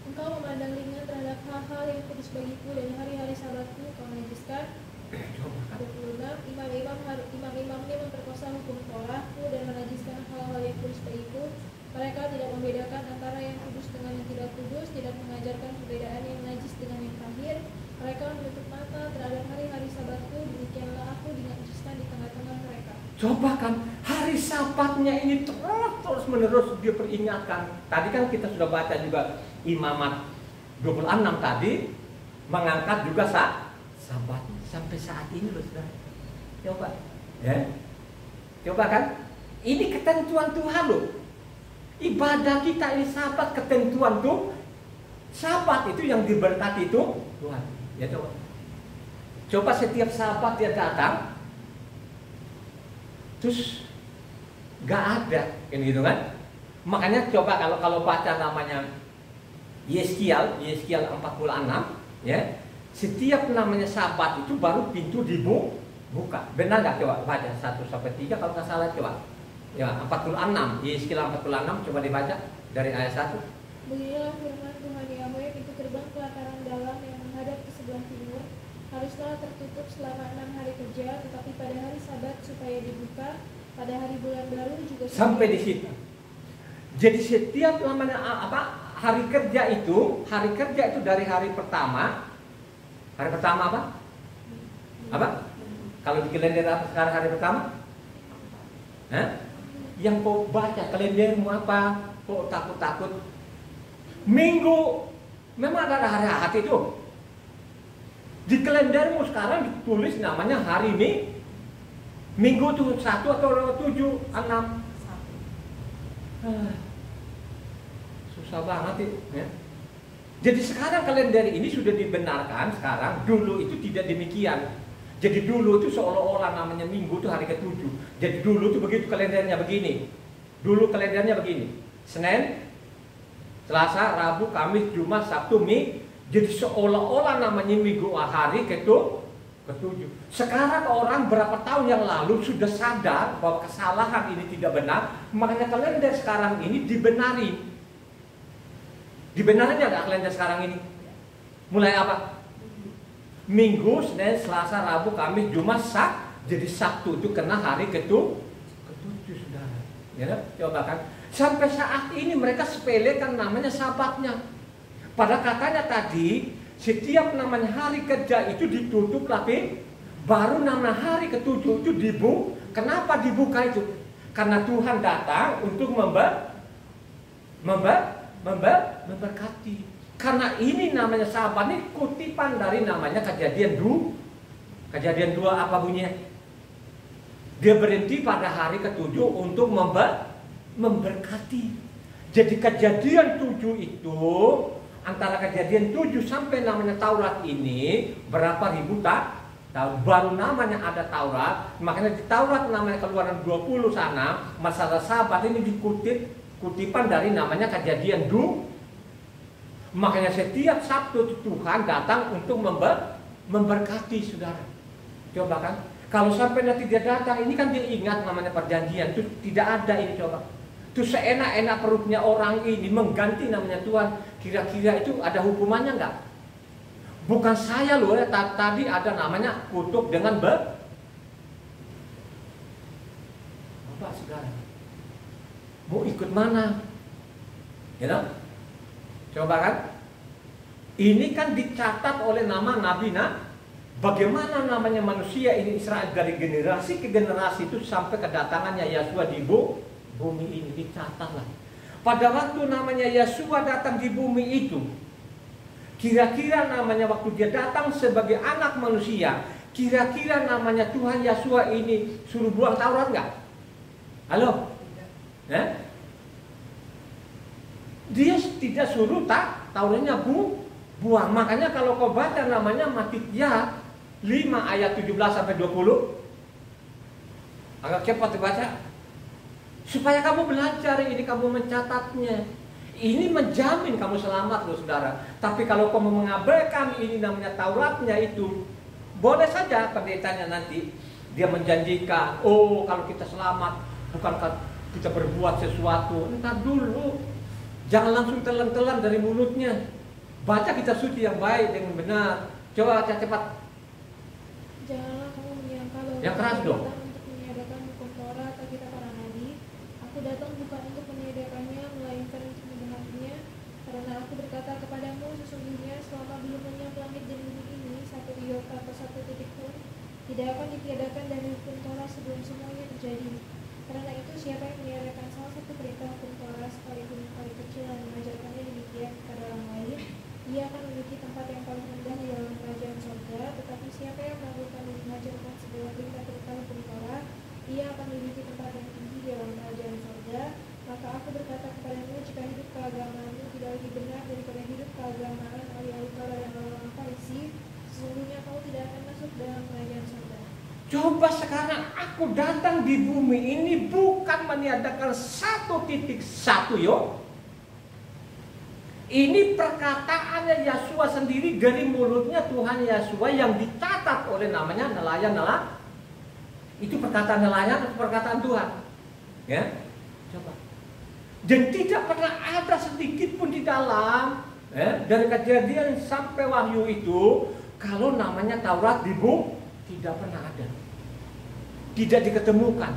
Engkau memandang ringan terhadap hal-hal yang kudus bagiku, dan hari-hari sabatku kau najiskan. 26. Imam-imamnya memperkosa hukum Torahku dan menajiskan hal-hal yang kudus bagiku. Mereka tidak membedakan antara yang kudus dengan yang tidak kudus, tidak mengajarkan perbedaan yang najis dengan yang tahir. Mereka menutup mata terhadap hari-hari sabatku, demikianlah aku dinajiskan di tengah-tengah mereka. Coba kan, hari sabatnya ini terus menerus dia peringatkan. Tadi kan kita sudah baca juga Imamat 26 tadi mengangkat juga sabat sampai saat ini loh, saudara. Coba, ya, coba kan, ini ketentuan Tuhan loh. Ibadah kita ini sabat, ketentuan tuh. Sabat itu yang diberkati itu Tuhan. Ya coba. Coba setiap sabat dia datang, terus gak ada, kan gitu kan? Makanya coba kalau baca namanya Yeskiel 46, ya. Setiap namanya sabat itu baru pintu dibuka. Benar nggak? Coba baca 1-3 kalau nggak salah, coba. Ya, 46, Yeskiel 46, coba dibaca dari ayat 1. Beginilah firman Tuhan Yahweh, pintu gerbang pelataran dalam yang menghadap ke sebelah timur haruslah tertutup selama 6 hari kerja, tetapi pada hari Sabat supaya dibuka, pada hari bulan baru juga sampai di situ. Jadi setiap namanya hari kerja itu dari hari pertama apa? Apa? Kalau di kalender sekarang hari pertama? Hah? Yang kau baca kalendermu apa? Kok takut-takut? Minggu memang ada hari Ahad itu. Di kalendermu sekarang ditulis namanya hari ini. Minggu itu 1 atau 7, 6. Susah banget ya. Jadi sekarang kalender ini sudah dibenarkan sekarang. Dulu itu tidak demikian. Jadi dulu itu seolah-olah namanya minggu itu hari ke-7. Jadi dulu itu begitu kalendernya begini. Dulu kalendernya begini. Senin, Selasa, Rabu, Kamis, Jumat, Sabtu, Minggu. Jadi seolah-olah namanya minggu hari ke-7. Sekarang orang berapa tahun yang lalu sudah sadar bahwa kesalahan ini tidak benar. Makanya kalender sekarang ini dibenari. Dibenarin nggak kalender sekarang ini? Mulai apa? Minggu, Senin, Selasa, Rabu, Kamis, Jumat, jadi Sabtu itu kena hari ke-7, saudara. Ya, coba kan. Sampai saat ini mereka sepelekan namanya sabatnya. Pada katanya tadi, setiap namanya hari kerja itu ditutup, tapi baru nama hari ke-7 itu dibuka. Kenapa dibuka itu? Karena Tuhan datang untuk memberkati. Karena ini namanya sabat, ini kutipan dari namanya Kejadian 2 apa bunyinya? Dia berhenti pada hari ke-7 untuk memberkati. Jadi Kejadian 7 itu, antara Kejadian 7 sampai namanya Taurat ini berapa ribu tahun baru namanya ada Taurat. Makanya di Taurat namanya Keluaran 20 sana, masalah sabat ini kutipan dari namanya Kejadian 2. Makanya setiap Sabtu Tuhan datang untuk memberkati, saudara. Coba kan, kalau sampai nanti dia datang, ini kan dia ingat namanya perjanjian. Itu tidak ada ini, coba. Itu seenak-enak perutnya orang ini mengganti namanya Tuhan. Kira-kira itu ada hukumannya enggak? Bukan saya loh ya, tadi ada namanya kutuk dengan Bapak, saudara. Mau ikut mana? Ya, Coba kan? Ini kan dicatat oleh nama Nabi bagaimana namanya manusia ini Israel dari generasi ke generasi itu sampai kedatangannya Yesua di bumi ini dicatatlah. Pada waktu namanya Yesua datang di bumi itu, kira-kira namanya waktu dia datang sebagai anak manusia, kira-kira namanya Tuhan Yesua ini suruh buang Taurat nggak? Halo? Dia tidak suruh Tauratnya buang. Makanya kalau kau baca namanya Matitia 5 ayat 17 sampai 20, agak cepat dibaca. Supaya kamu belajar ini, kamu mencatatnya. Ini menjamin kamu selamat loh saudara. Tapi kalau kamu mengabaikan ini namanya Tauratnya itu, boleh saja pendetanya nanti dia menjanjikan, oh kalau kita selamat, bukankah kita berbuat sesuatu. Entar dulu, jangan langsung telan-telan dari mulutnya. Baca kitab suci yang baik dengan benar. Coba baca cepat. Janganlah kamu menyangka bahwa Yang keras dong. untuk meniadakan hukum Taurat atau kitab para nabi. Aku datang bukan untuk meniadakannya, melainkan untuk membenahinya. Karena aku berkata kepadamu, sesungguhnya selama belum lenyap langit dan bumi ini, satu iota atau satu titik pun tidak akan ditiadakan dari hukum Taurat sebelum semuanya terjadi. Karena itu siapa yang meniadakan salah satu perintah hukum Taurat sekalipun yang paling kecil dan mengajarkannya demikian kepada orang lain, ia akan memiliki tempat yang paling rendah di dalam kerajaan surga. Tetapi siapa yang melakukan dan mengajarkan segala perintah-perintah hukum Taurat, ia akan memiliki tempat yang tinggi di dalam kerajaan surga. Maka aku berkata kepadamu, jika hidup keagamaanmu tidak lebih benar daripada hidup keagamaan ahli-ahli Taurat dan orang-orang Farisi, sesungguhnya kamu tidak akan masuk dalam kerajaan surga. Coba sekarang aku datang di bumi ini bukan meniadakan 1.1 yo. Ini perkataannya Yesua sendiri dari mulutnya Tuhan Yesua yang dicatat oleh namanya nelayan. Itu perkataan nelayan atau perkataan Tuhan? Ya, coba. Dan tidak pernah ada sedikit pun di dalam dari Kejadian sampai Wahyu itu kalau namanya Taurat di bumi tidak pernah ada, tidak diketemukan.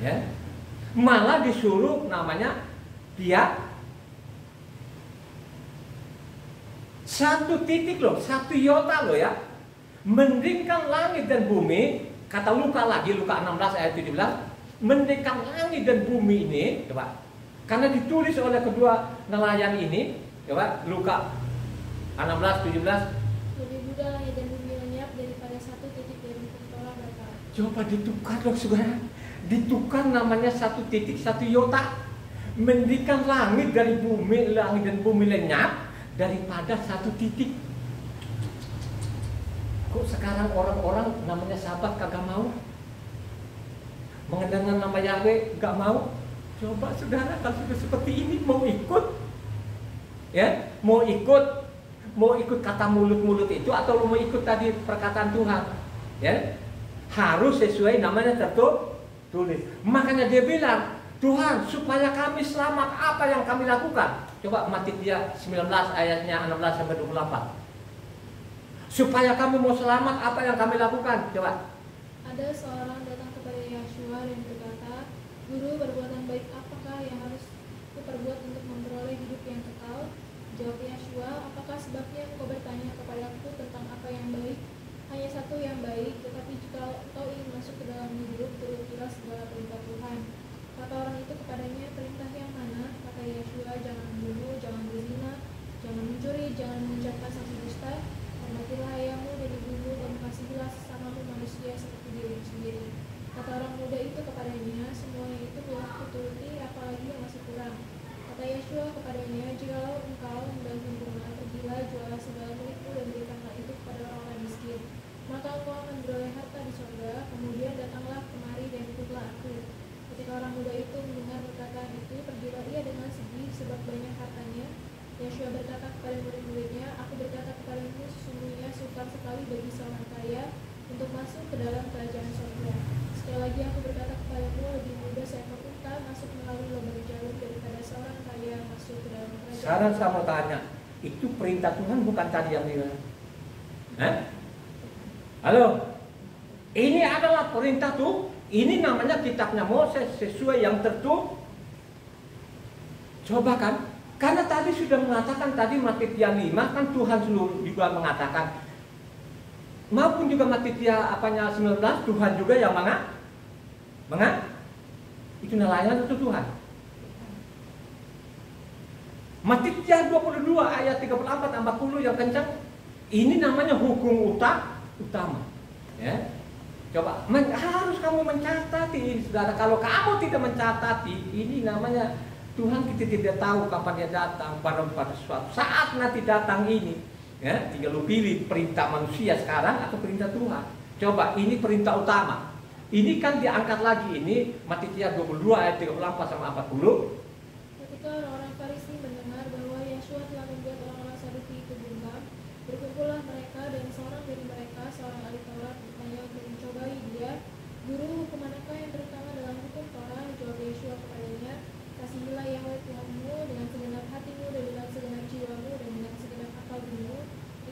Ya, malah disuruh namanya dia 1 titik loh, 1 iota loh ya. Mendingkan langit dan bumi, kata Luka lagi, Luka 16 ayat 17, mendingkan langit dan bumi ini, coba. Karena ditulis oleh kedua nelayan ini, coba Luka 16, 17. Lebih mudah langit dan bumi lenyap daripada 1 titik dari hukum Taurat mereka. Coba ditukar loh saudara. Ditukar namanya 1 titik, 1 iota. Mendingkan langit dari bumi, langit dan bumi lenyap daripada 1 titik. Kok sekarang orang-orang namanya sahabat kagak mau? Mengenal nama Yahweh gak mau? Coba saudara kalau sudah seperti ini mau ikut? Ya, mau ikut kata mulut-mulut itu atau mau ikut tadi perkataan Tuhan? Ya, harus sesuai namanya tertulis. Makanya dia bilang, Tuhan supaya kami selamat apa yang kami lakukan? Coba Matitia 19 ayatnya 16 sampai 24. Supaya kami mau selamat apa yang kami lakukan? Coba. Ada seorang datang kepada Yesua dan berkata, Guru, perbuatan baik apakah yang harus kuperbuat untuk memperoleh hidup yang kekal? Jawab Yesua, apakah sebabnya engkau bertanya kepadaku tentang apa yang baik? Hanya satu yang baik, tetapi jika engkau ingin masuk ke dalam hidup, turutilah segala perintah Tuhan. Kata orang itu kepadanya, perintah yang mana? Kata Yesua, jangan membunuh, jangan berzina, jangan mencuri, jangan mengucapkan saksi dusta, hormatilah ayahmu dan ibumu, dan kasihilah sesamamu manusia seperti dirimu sendiri. Kata orang muda itu kepadanya, semuanya itu telah kuturuti, apalagi yang masih kurang. Kata Yesua kepadanya, jikalau engkau hendak sempurna, pergilah, jualah segala milikmu dan berikanlah itu kepada orang-orang miskin. Maka engkau akan beroleh harta di surga. Kemudian datanglah kemari dan ikutlah aku. Ketika orang muda itu mendengar perkataan itu, pergilah ia dengan sedih sebab banyak hartanya. Yesua berkata kepada murid-muridnya, aku berkata kepadamu, sesungguhnya sukar sekali bagi seorang kaya untuk masuk ke dalam kerajaan surga. Sekali lagi aku berkata kepadamu, lebih mudah seekor unta masuk melalui lubang jarum daripada seorang kaya masuk ke dalam kerajaan. Sekarang saya mau tanya, itu perintah Tuhan bukan tadi yang bilang? Halo? Ini adalah perintah tuh. Ini namanya kitabnya Moses sesuai yang tertulis. Coba kan, Karena tadi sudah mengatakan, tadi Matitia 5 kan Tuhan seluruh juga mengatakan, maupun juga Matitia 19, Tuhan juga yang itu nelayan itu Tuhan. Matitia 22 ayat 34-40 yang kencang, ini namanya hukum utama. Ya. Coba harus kamu mencatati, saudara. Kalau kamu tidak mencatati, ini namanya Tuhan kita tidak tahu kapan dia datang, pada suatu saat nanti datang ini. Ya, tinggal lu pilih perintah manusia sekarang atau perintah Tuhan. Coba, ini perintah utama. Ini kan diangkat lagi, ini Matitia 22 ayat 34 sama 40. Ketika orang-orang Farisi mendengar bahwa Yeshua telah membuat orang-orang Saduki itu bimbang, berkumpullah mereka, dan seorang dari mereka, seorang ahli Taurat, bertanya untuk mencobai dia, "Guru, hukum manakah yang terutama dalam hukum Torah?" Jawab Yeshua kepadanya, "Kasihilah Yahweh Tuhanmu dengan segenap hatimu dan dengan segenap jiwamu dan dengan segenap akal budimu.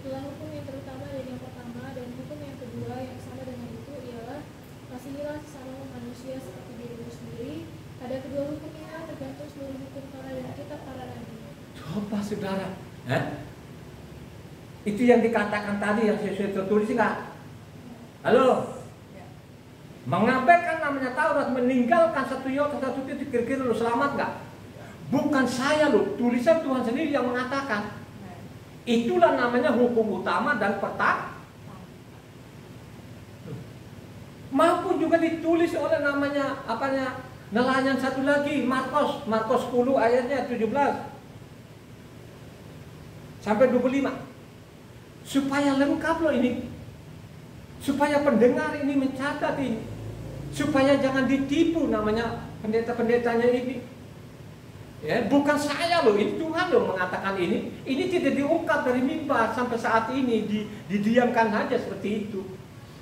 Itulah hukum yang terutama dan yang pertama, dan hukum yang kedua yang sama dengan itu ialah kasihilah sesamamu manusia seperti dirimu sendiri. Pada kedua hukum ini tergantung seluruh hukum Torah dan kitab para nabi." Coba saudara, itu yang dikatakan tadi yang saya sudah tertulis nggak? Halo? Mengabaikan namanya Taurat, meninggalkan satu titik, kira-kira lu selamat nggak? Bukan saya loh, tulisan Tuhan sendiri yang mengatakan. Itulah namanya hukum utama dan pertama. Maupun juga ditulis oleh namanya nelayan satu lagi, Markus 10 ayatnya 17 sampai 25. Supaya lengkap loh ini. Supaya pendengar ini mencatat ini. Supaya jangan ditipu namanya pendeta-pendetanya ini. Ya, bukan saya loh, ini Tuhan loh mengatakan ini. Ini tidak diungkap dari mimbar sampai saat ini, didiamkan saja seperti itu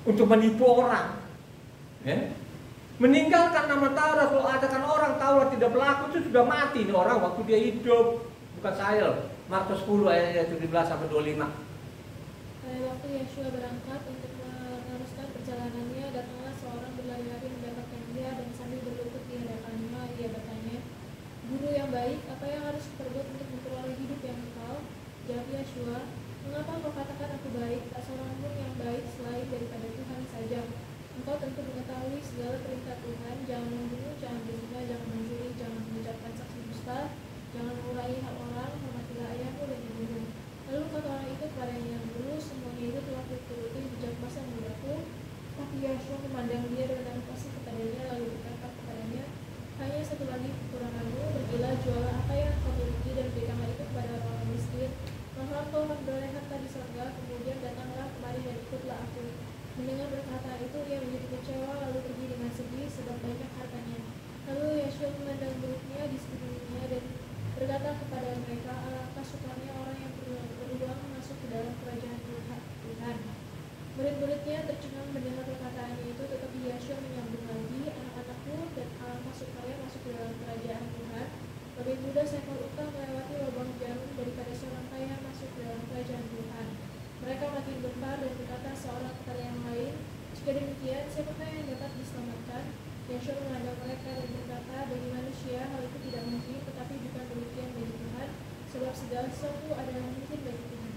untuk menipu orang. Ya. Meninggalkan nama Taurat, kalau adakan orang Taurat tidak berlaku, itu sudah mati nih orang waktu dia hidup. Bukan saya loh. Markus 10 ayat 17 sampai 25. Pada waktu Yeshua berangkat untuk meneruskan perjalanannya, datanglah seorang berlari-lari mendapatkan dia, dan sambil berlutut di hadapannya, dia bertanya, "Guru yang baik, apa yang harus diperbuat untuk memperoleh hidup yang kekal?" Jawab Yeshua, "Mengapa engkau katakan aku baik? Tak seorang pun yang baik selain daripada Tuhan saja. Engkau tentu mengetahui segala perintah Tuhan, jangan membunuh, jangan berzina, jangan mencuri, jangan mengucapkan saksi dusta, jangan mengurangi hak orang, hormatilah ayahmu dan ibumu." Lalu kata orang itu kepadanya, "Guru, semuanya itu telah kuturuti sejak masa mudaku." Tapi Yeshua memandang dia dengan kasih kepadanya, lalu berkata kepadanya, "Hanya satu lagi kekuranganmu, pergilah, jualah apa yang kau miliki dan berikanlah itu kepada orang miskin, maka engkau akan beroleh harta di surga, kemudian datanglah kemari dan ikutlah aku." Mendengar perkataan itu, ia menjadi kecewa, lalu pergi dengan sedih, sebab banyak hartanya. Lalu Yeshua memandang muridnya di sekelilingnya dan berkata kepada mereka, "Alangkah sukanya orang yang beruang masuk ke dalam kerajaan Tuhan." Murid-muridnya tercengang mendengar perkataannya itu, tetapi Yeshua menyambung lagi, "Anak-anakku, dan alangkah sukanya masuk ke dalam kerajaan Tuhan. Lebih mudah seekor unta melewati lubang jarum daripada seorang kaya masuk ke dalam kerajaan Tuhan." Mereka makin gempar dan berkata seorang kepada yang lain, "Jika demikian, siapakah yang dapat diselamatkan?" Yeshua memandang mereka dan berkata, "Bagi manusia hal itu tidak mungkin, tetapi bukan demikian bagi Tuhan, sebab segala sesuatu adalah mungkin bagi Tuhan."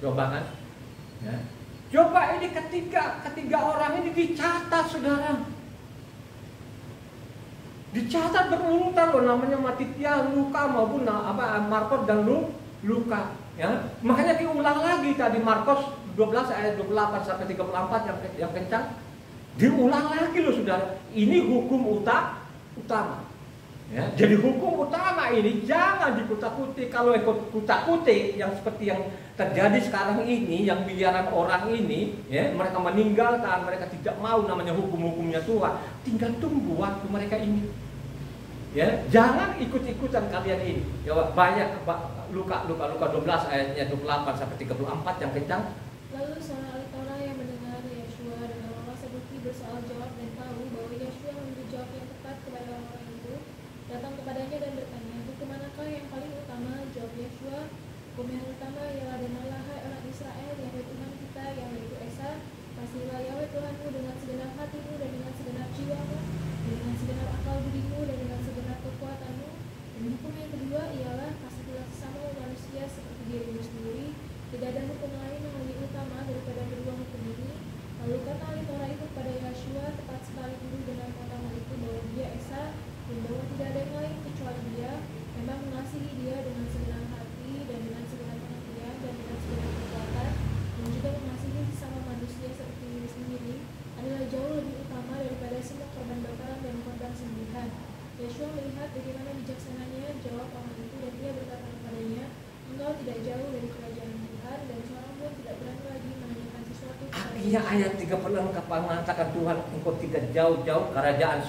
Coba kan? Ya. Coba ini ketiga orang ini dicatat, saudara. Dicatat berurutan loh, namanya Matitia, Luka maupun Markus dan Luka. Ya. Makanya diulang lagi tadi Markus 12 ayat 28 sampai 34 yang kencang. Diulang lagi loh saudara. Ini hukum utama. Ya, jadi hukum utama ini jangan dikutak-kutik. Kalau ikut kutak-kutik yang seperti yang terjadi sekarang ini, yang miliaran orang ini, ya, mereka meninggalkan, mereka tidak mau namanya hukum-hukumnya Tuhan. Tinggal tunggu waktu mereka ini. Ya, jangan ikut-ikutan kalian ini. Ya, banyak Luka 12 ayatnya 28 sampai 34 yang kencang. Lalu seorang ahli Taurat yang mendengar Yeshua dan orang-orang Saduki bersoal jawab dan tahu bahwa Yeshua memberi jawab yang tepat kepada orang-orang itu, datang kepadanya dan bertanya, "Hukum manakah yang paling utama?" Jawab Yeshua, "Hukum yang utama ialah, dengarlah hai orang Israel, Yahweh Tuhan kita, Yahweh itu Esa, kasihilah Yahweh Tuhanmu dengan segenap hatimu dan dengan segenap jiwamu, dan dengan segenap akal budimu dan dengan segenap kekuatanmu. Dan hukum yang kedua ialah, kasihilah kasihlah sesama manusia seperti dirimu sendiri. Tidak ada hukum lain yang lebih utama daripada kedua hukum ini. Lalu kata ahli Torah itu kepada Yeshua, tepat sekali dulu dengan katamu itu, bahwa dia Esa, dan bahwa tidak ada yang lain kecuali dia. Memang mengasihi dia dengan segenap hati dan dengan segenap pengertian dan dengan segenap kekuatan, dan juga mengasihi sesama manusia seperti diri sendiri adalah jauh lebih utama daripada semua korban bakaran dan korban sembelihan. Yeshua melihat bagaimana bijaksananya jawab orang itu, dan ia berkata kepadanya, engkau tidak jauh dari kerajaan Tuhan, dan seorang pun tidak berani lagi menanyakan sesuatu kepada Artinya ayat 36 mengatakan Tuhan, engkau tidak jauh-jauh kerajaan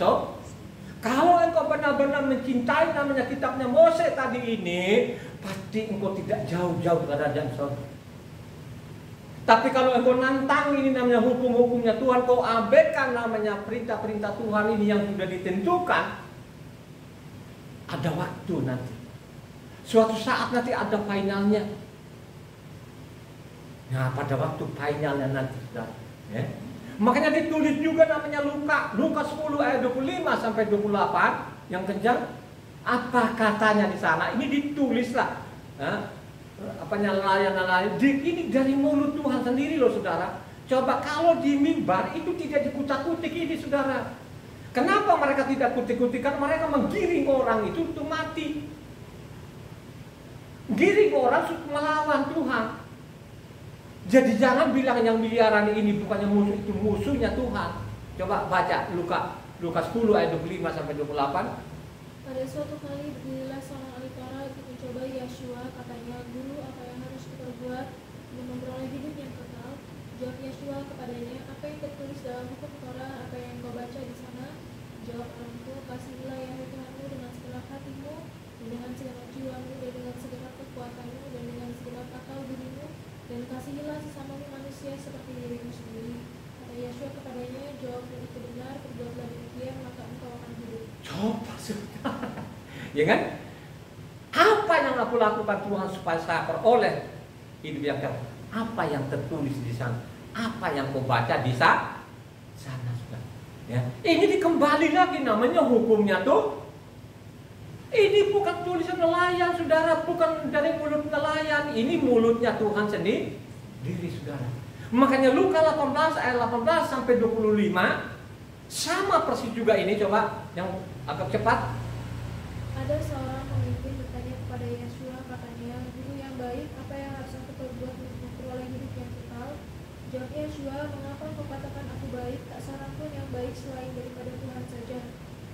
Kalau engkau benar-benar mencintai namanya kitabnya Mose tadi ini, pasti engkau tidak jauh-jauh kerajaan Tapi kalau engkau nantang ini namanya hukum-hukumnya Tuhan, kau abaikan namanya perintah-perintah Tuhan ini yang sudah ditentukan, ada waktu nanti. Suatu saat nanti ada finalnya. Nah, pada waktu finalnya nanti, ya. Makanya ditulis juga namanya Lukas 10 ayat 25 sampai 28 yang kencang. Apa katanya di sana? Ini ditulislah. Nelayan-nelayan. Ini dari mulut Tuhan sendiri loh, saudara. Coba kalau di mimbar itu tidak dikutak-kutik ini, saudara. Kenapa mereka tidak kutik-kutik? Karena mereka menggiring orang itu untuk mati. Giring orang melawan Tuhan. Jadi jangan bilang yang miliaran ini bukannya musuh, itu musuhnya Tuhan. Coba baca Lukas 10 ayat 25 sampai 28. Pada suatu kali berdirilah seorang ahli Torah untuk mencoba Yeshua, katanya, Guru, apa yang harus kuperbuat untuk memperoleh hidup yang kekal? Jawab Yeshua kepadanya, apa yang tertulis dalam hukum Torah, apa yang kau baca di sana? Jawab orang itu, kasihilah Yahweh Tuhanmu dengan segenap hatimu, dan dengan segenap jiwamu, dan dengan segenap kekuatanmu, dan dengan segenap akal budimu, dan kasihilah sesamamu manusia seperti dirimu sendiri. Kata Yeshua kepadanya, jawabmu itu benar, perbuatlah demikian, maka engkau akan hidup. Coba saudara, ya kan? Apa yang aku lakukan Tuhan supaya saya peroleh hidup yang kekal? Apa yang tertulis di sana? Apa yang kau baca di sana, saudara? Ya, ini dikembali lagi namanya hukumnya tuh. Ini bukan tulisan nelayan, saudara, bukan dari mulut nelayan. Ini mulutnya Tuhan sendiri, saudara. Makanya Lukas 18 ayat 18 sampai 25 sama persis juga ini. Coba yang agak cepat. Ada seorang pemimpin bertanya kepada Yeshua, katanya, Guru yang baik, apa yang harus aku perbuat untuk memperoleh hidup yang kekal? Jawab Yeshua, mengapa kau katakan aku baik? Tak seorang pun yang baik selain daripada Tuhan saja.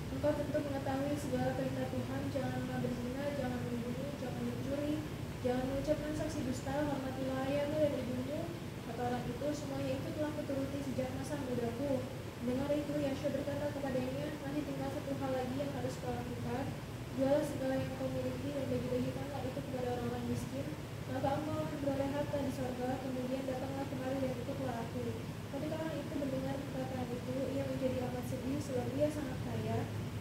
Engkau tentu mengetahui segala perintah Tuhan, janganlah berzina, jangan membunuh, jangan mencuri, jangan mengucapkan saksi dusta, hormatilah ayahmu dan ibumu. Kata orang itu, semuanya itu telah kuturuti sejak masa mudaku. Dengar itu, Yeshua berkata kepadanya, masih tinggal satu hal lagi yang harus kau lakukan. Jualah segala yang kau miliki dan bagi-bagikanlah itu kepada orang-orang miskin, maka engkau akan beroleh harta di sorga. Kemudian datanglah kemari dan ikutlah aku. Ketika orang itu mendengar perkataan itu, ia menjadi amat sedih sebab ia sangat kaya.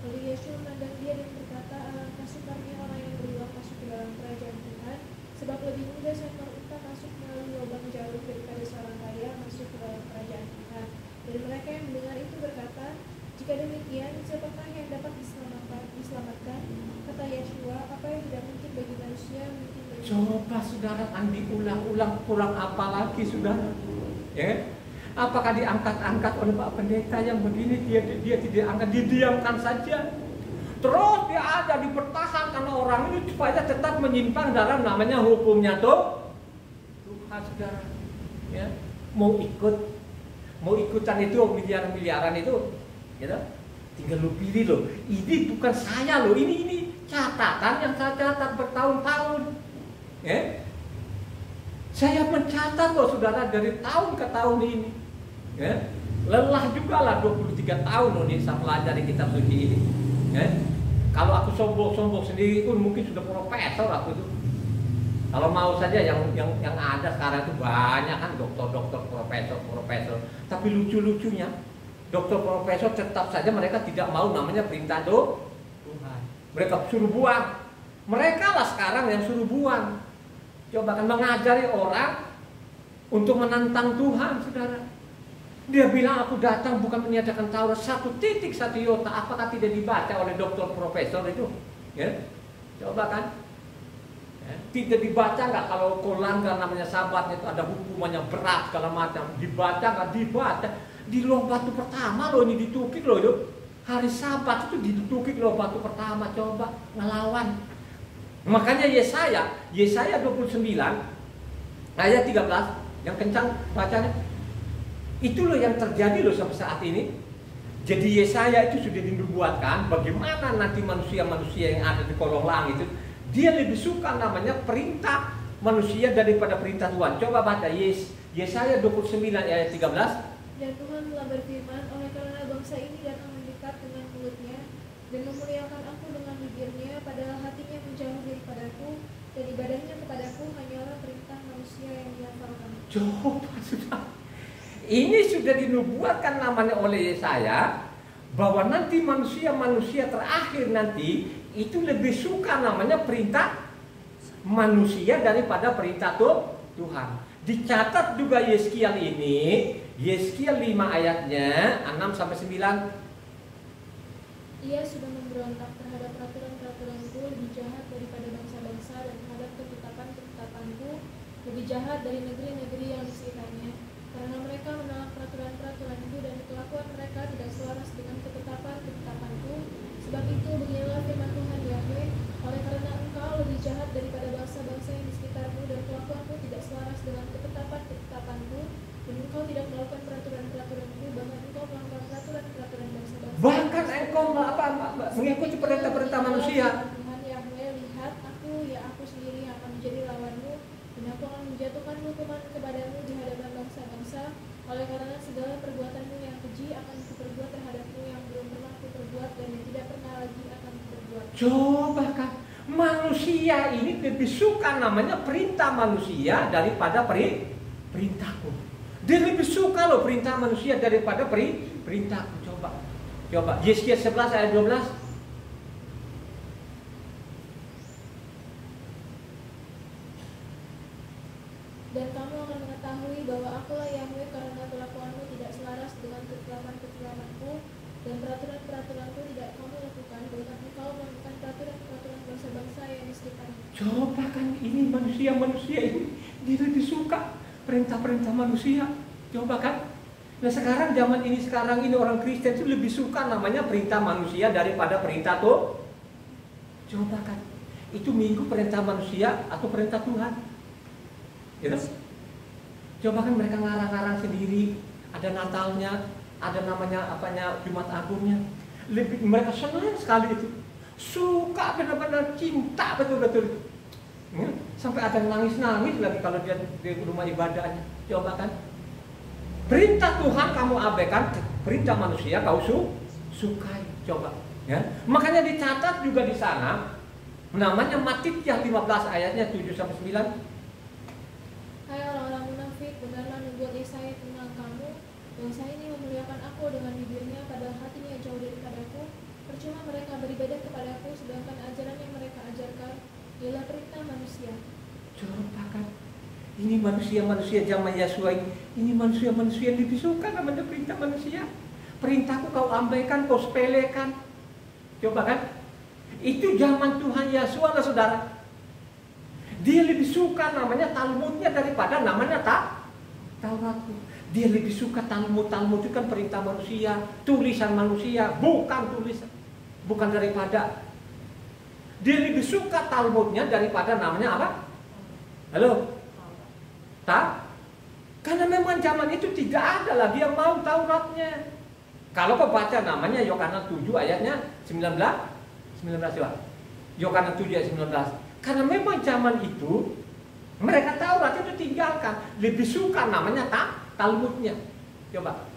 Lalu Yeshua memandang dia dan berkata, alangkah sukarnya orang yang beruang masuk ke dalam kerajaan Tuhan, sebab lebih mudah seekor unta masuk melalui lubang jarum daripada seorang kaya masuk ke dalam kerajaan Tuhan. Dan mereka yang mendengar itu berkata, jika demikian, siapakah yang dapat diselamatkan? Kata Yeshua, apa yang tidak mungkin bagi manusia, mungkin bagi Coba saudara, kan diulang-ulang, kurang apa lagi saudara? Ya? Apakah diangkat-angkat oleh Pak Pendeta yang begini, dia tidak angkat, didiamkan saja. Terus dia ada dipertahankan orang ini supaya tetap menyimpang dalam namanya hukumnya tuh Tuhan, saudara. Ya, mau ikutan itu miliaran itu, gitu. Tinggal lu pilih loh. Ini bukan saya loh, ini catatan yang saya catat bertahun-tahun. Ya, saya mencatat loh saudara dari tahun ke tahun ini. Ya, lelah juga lah 23 tahun loh nih saya pelajari kitab suci ini. Ya, kalau aku sombong-sombong sendiri pun mungkin sudah profesor aku itu. Kalau mau saja yang ada sekarang itu banyak kan dokter, profesor. Tapi lucu-lucunya dokter, profesor tetap saja mereka tidak mau namanya perintah Tuhan. Mereka suruh buang. Mereka lah sekarang yang suruh buang. Coba kan mengajari orang untuk menantang Tuhan, saudara. Dia bilang aku datang bukan meniadakan Taurat, 1 iota. Apakah tidak dibaca oleh dokter profesor itu? Ya, coba kan. Tidak dibaca nggak kalau kau langgar namanya sabatnya itu ada hukumannya berat segala macam. Dibaca nggak dibaca. Di loh batu pertama loh ini ditukik loh itu. Hari Sabat itu ditukik loh batu pertama, coba ngelawan. Makanya Yesaya 29 ayat 13 yang kencang bacanya. Itu loh yang terjadi loh sampai saat ini. Jadi Yesaya itu sudah dinubuatkan bagaimana nanti manusia-manusia yang ada di kolong langit itu dia lebih suka namanya perintah manusia daripada perintah Tuhan. Coba baca Yesaya 29 ayat 13. Dan Tuhan telah berfirman, oleh karena bangsa ini datang mendekat dengan mulutnya dan memuliakan aku dengan bibirnya, padahal hatinya menjauh daripadaku dan ibadahnya kepadaku hanyalah perintah manusia yang dihafalkan. Coba sudah. Ini sudah dinubuatkan namanya oleh Yesaya bahwa nanti manusia-manusia terakhir nanti itu lebih suka namanya perintah manusia daripada perintah Tuhan. Dicatat juga Yeskiel ini, Yeskiel 5 ayatnya 6 sampai 9. Ia sudah memberontak terhadap peraturan-peraturanku, lebih jahat daripada bangsa-bangsa, dan terhadap ketetapan-ketetapanku lebih jahat dari negeri-negeri yang di sekitarnya. Karena mereka menolak peraturan-peraturanku dan kelakuan mereka tidak selaras dengan ketetapan-ketetapanku. Sebab itu beginilah firman Tuhan Yahweh, oleh karena engkau lebih jahat daripada bangsa-bangsa yang di sekitarmu dan kelakuanmu tidak selaras dengan ketetapan-ketetapanku, dan engkau tidak melakukan peraturan-peraturanku, bahkan engkau melanggar peraturan-peraturan bangsa-bangsa. Bahkan engkau mengikuti perintah-perintah manusia. Tuhan Yahweh, lihat aku sendiri yang akan menjadi lawanmu, dan aku akan menjatuhkan hukuman kepadamu di hadapan bangsa-bangsa, oleh karena segala perbuatanmu yang keji akan kuperbuat terhadapmu yang belum pernah kuperbuat dan yang tidak pernah lagi akan kuperbuat. Coba kan, manusia ini lebih suka namanya perintah manusia daripada perintahku. Dia lebih suka loh perintah manusia daripada perintahku. Coba Yeskiel 11 ayat 12. Dan kamu akan mengetahui bahwa akulah Yahweh karena kelakuanmu tidak selaras dengan ketetapan-ketetapanku dan peraturan-peraturanku tidak kamu lakukan, bahkan engkau melakukan peraturan-peraturan bangsa-bangsa yang di sekitarmu. Coba kan ini manusia ini dia lebih suka perintah-perintah manusia. Coba kan. Nah sekarang ini orang Kristen itu lebih suka namanya perintah manusia daripada perintah Tuhan. Coba kan. Itu minggu perintah manusia atau perintah Tuhan. Gitu? Coba kan mereka ngarang-ngarang sendiri, ada Natalnya, ada namanya Jumat Agungnya. Mereka senang sekali itu, suka benar-benar cinta betul-betul. Sampai ada nangis-nangis lagi kalau dia di rumah ibadahnya. Coba kan, perintah Tuhan kamu abaikan, perintah manusia kau sukai. Coba, ya. Makanya dicatat juga di sana, namanya Matityah 15 ayatnya 7 sampai 9. Hai orang-orang munafik, benarlah nubuat Yesaya tentang kamu. Bangsa ini memuliakan aku dengan bibirnya, padahal hatinya jauh daripadaku. Percuma mereka beribadah kepadaku, sedangkan ajaran yang mereka ajarkan ialah perintah manusia. Coba kan, ini manusia-manusia zaman Yesua ini manusia-manusia yang lebih suka namanya perintah manusia. Perintahku kau abaikan, kau sepelekan. Coba kan, itu zaman Tuhan Yesua lah saudara. Dia lebih suka namanya Talmudnya daripada namanya Tauratku. Dia lebih suka Talmud itu kan perintah manusia, tulisan manusia, bukan daripada. Dia lebih suka Talmudnya daripada namanya apa? Halo? Karena memang zaman itu tidak ada lagi yang mau Tauratnya. Kalau kau baca namanya Yohanes 7 ayatnya 19 coba. Yohanes 7 ayat 19. Karena memang zaman itu mereka Taurat itu tinggalkan, lebih suka namanya Talmudnya. Coba.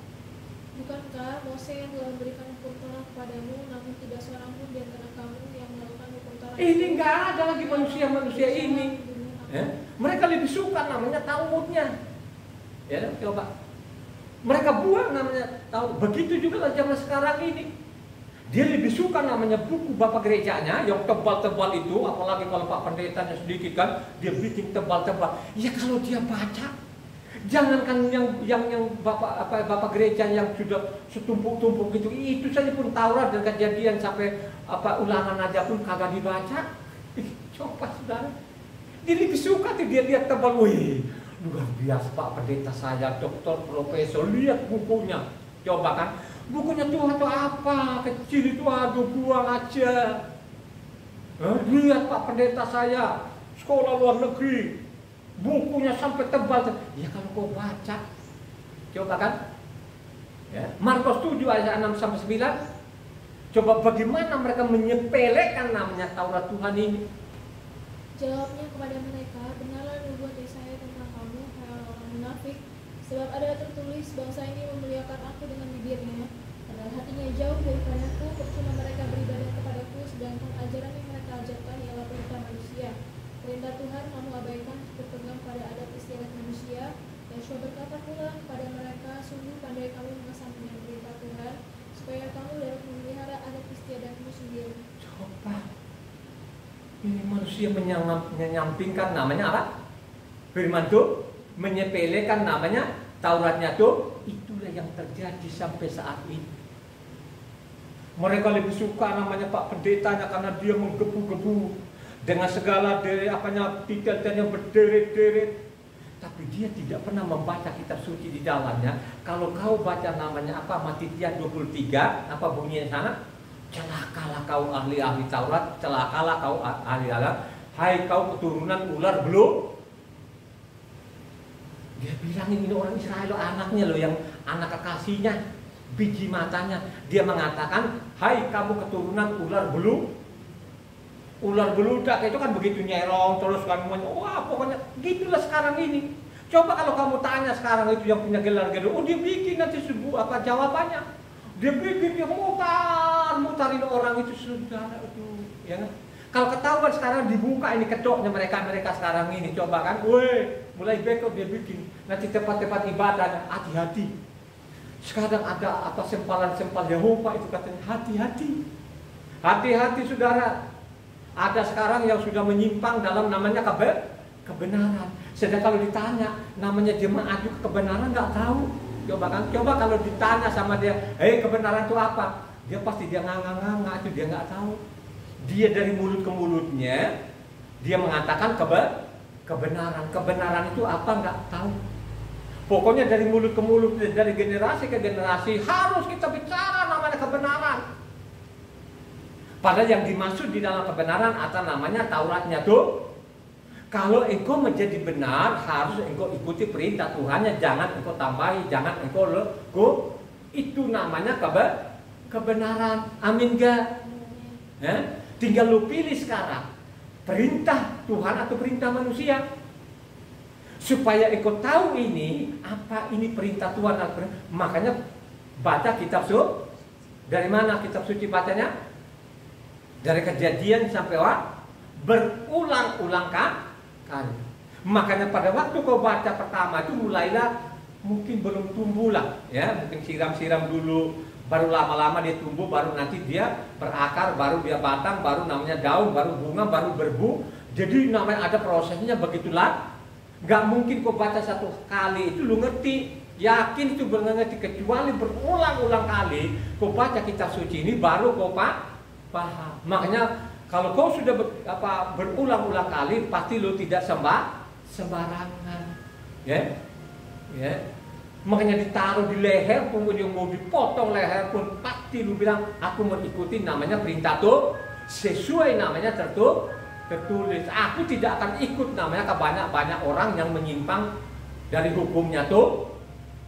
Bukankah Mose yang telah memberikan hukum Taurat kepadamu, namun tidak seorang pun di antara kamu yang melakukan hukum Taurat? Ini nggak ada lagi manusia ini. Mereka lebih suka namanya Talmudnya. Ya, coba. Mereka buang namanya Talmud. Begitu juga zaman sekarang ini. Dia lebih suka namanya buku bapak gerejanya yang tebal-tebal itu, apalagi kalau pak pendetanya sedikit kan, dia bikin tebal-tebal. Ya kalau dia baca, jangankan yang bapak gereja yang sudah setumpuk-tumpuk gitu, itu saja pun Taurat dan Kejadian sampai Ulangan aja pun kagak dibaca. Coba saudara, Dia lebih suka tuh dia lihat tebal, wih, luar biasa Pak Pendeta saya, doktor, profesor, lihat bukunya. Coba kan, bukunya Tuhan tuh apa? Kecil itu, aduh buang aja. Lihat Pak Pendeta saya, sekolah luar negeri, bukunya sampai tebal. Ya kalau kau baca, coba kan, ya, Markus 7 ayat 6 sampai 9. Coba bagaimana mereka menyepelekan namanya Taurat Tuhan ini. Jawabnya kepada mereka, benarlah nubuat Yesaya tentang kamu, hai orang munafik, sebab ada tertulis bangsa ini memuliakan aku dengan bibirnya, padahal hatinya jauh daripadaku, percuma mereka beribadah kepadaku, sedangkan ajaran yang mereka ajarkan ialah perintah manusia. Perintah Tuhan kamu abaikan, berpegang pada adat istiadat manusia. Yeshua berkata pula kepada mereka, sungguh pandai kamu mengesampingkan perintah Tuhan, supaya kamu dapat memelihara adat istiadatmu sendiri. Coba, ini manusia menyampingkan namanya apa? Firman itu menyepelekan namanya Tauratnya tuh. Itulah yang terjadi sampai saat ini. Mereka lebih suka namanya Pak Pendetanya karena dia menggebu-gebu dengan segala titel yang berderet-deret. Tapi dia tidak pernah membaca kitab suci di dalamnya. Kalau kau baca namanya apa, Matitia 23, apa bunyinya sana? Celakalah kau ahli-ahli Taurat, celakalah kau ahli-ahli, hai kau keturunan ular belum. Dia bilang ini orang Israel, anaknya loh, yang anak kekasihnya, biji matanya. Dia mengatakan, hai kamu keturunan ular belum. Ular beludak itu kan begitu nyerong terus kan, wah pokoknya gitulah sekarang ini. Coba kalau kamu tanya sekarang itu yang punya gelar-gelar, dia bikin nanti sebuah apa jawabannya. Dia bikin, dia mutarin orang itu, saudara itu, ya kan? Kalau ketahuan sekarang dibuka ini kedoknya mereka sekarang ini, coba kan, weh, mulai backup dia bikin. Nanti tempat-tempat ibadahnya, hati-hati. Sekarang ada apa sempalan-sempal Yehova itu katanya, hati-hati. Hati-hati saudara. Ada sekarang yang sudah menyimpang dalam namanya kebenaran. Sedang kalau ditanya namanya jemaat juga kebenaran nggak tahu. Coba kalau ditanya sama dia, hei kebenaran itu apa? Dia pasti dia nganga-nganga itu, dia nggak tahu. Dia dari mulut ke mulutnya dia mengatakan kebenaran. Kebenaran itu apa nggak tahu. Pokoknya dari mulut ke mulut, dari generasi ke generasi harus kita bicara namanya kebenaran. Padahal yang dimaksud di dalam kebenaran atau namanya Tauratnya tuh, kalau engkau menjadi benar harus engkau ikuti perintah Tuhannya, jangan engkau tambahi, jangan engkau lego. Itu namanya kebenaran. Amin gak? Ya? Tinggal lu pilih sekarang perintah Tuhan atau perintah manusia. Supaya engkau tahu ini apa ini perintah Tuhan atau perintah. Makanya baca kitab suci. Dari mana kitab suci bacanya? Dari Kejadian sampai berulang-ulang kali. Makanya pada waktu kau baca pertama itu mulailah mungkin belum tumbuh lah, ya mungkin siram-siram dulu, baru lama-lama dia tumbuh, baru nanti dia berakar, baru dia batang, baru namanya daun, baru bunga, baru berbu. Jadi namanya ada prosesnya begitulah. Gak mungkin kau baca satu kali itu lu ngerti, yakin itu ngerti, kecuali berulang-ulang kali kau baca kitab suci ini baru kau paham. Makanya kalau kau sudah berulang-ulang kali pasti lu tidak sembarangan. Ya. Ya. Makanya ditaruh di leher pun, yang mau dipotong leher pun pasti lu bilang aku mengikuti namanya perintah tuh sesuai namanya tertulis. Aku tidak akan ikut namanya ke banyak orang yang menyimpang dari hukumnya tuh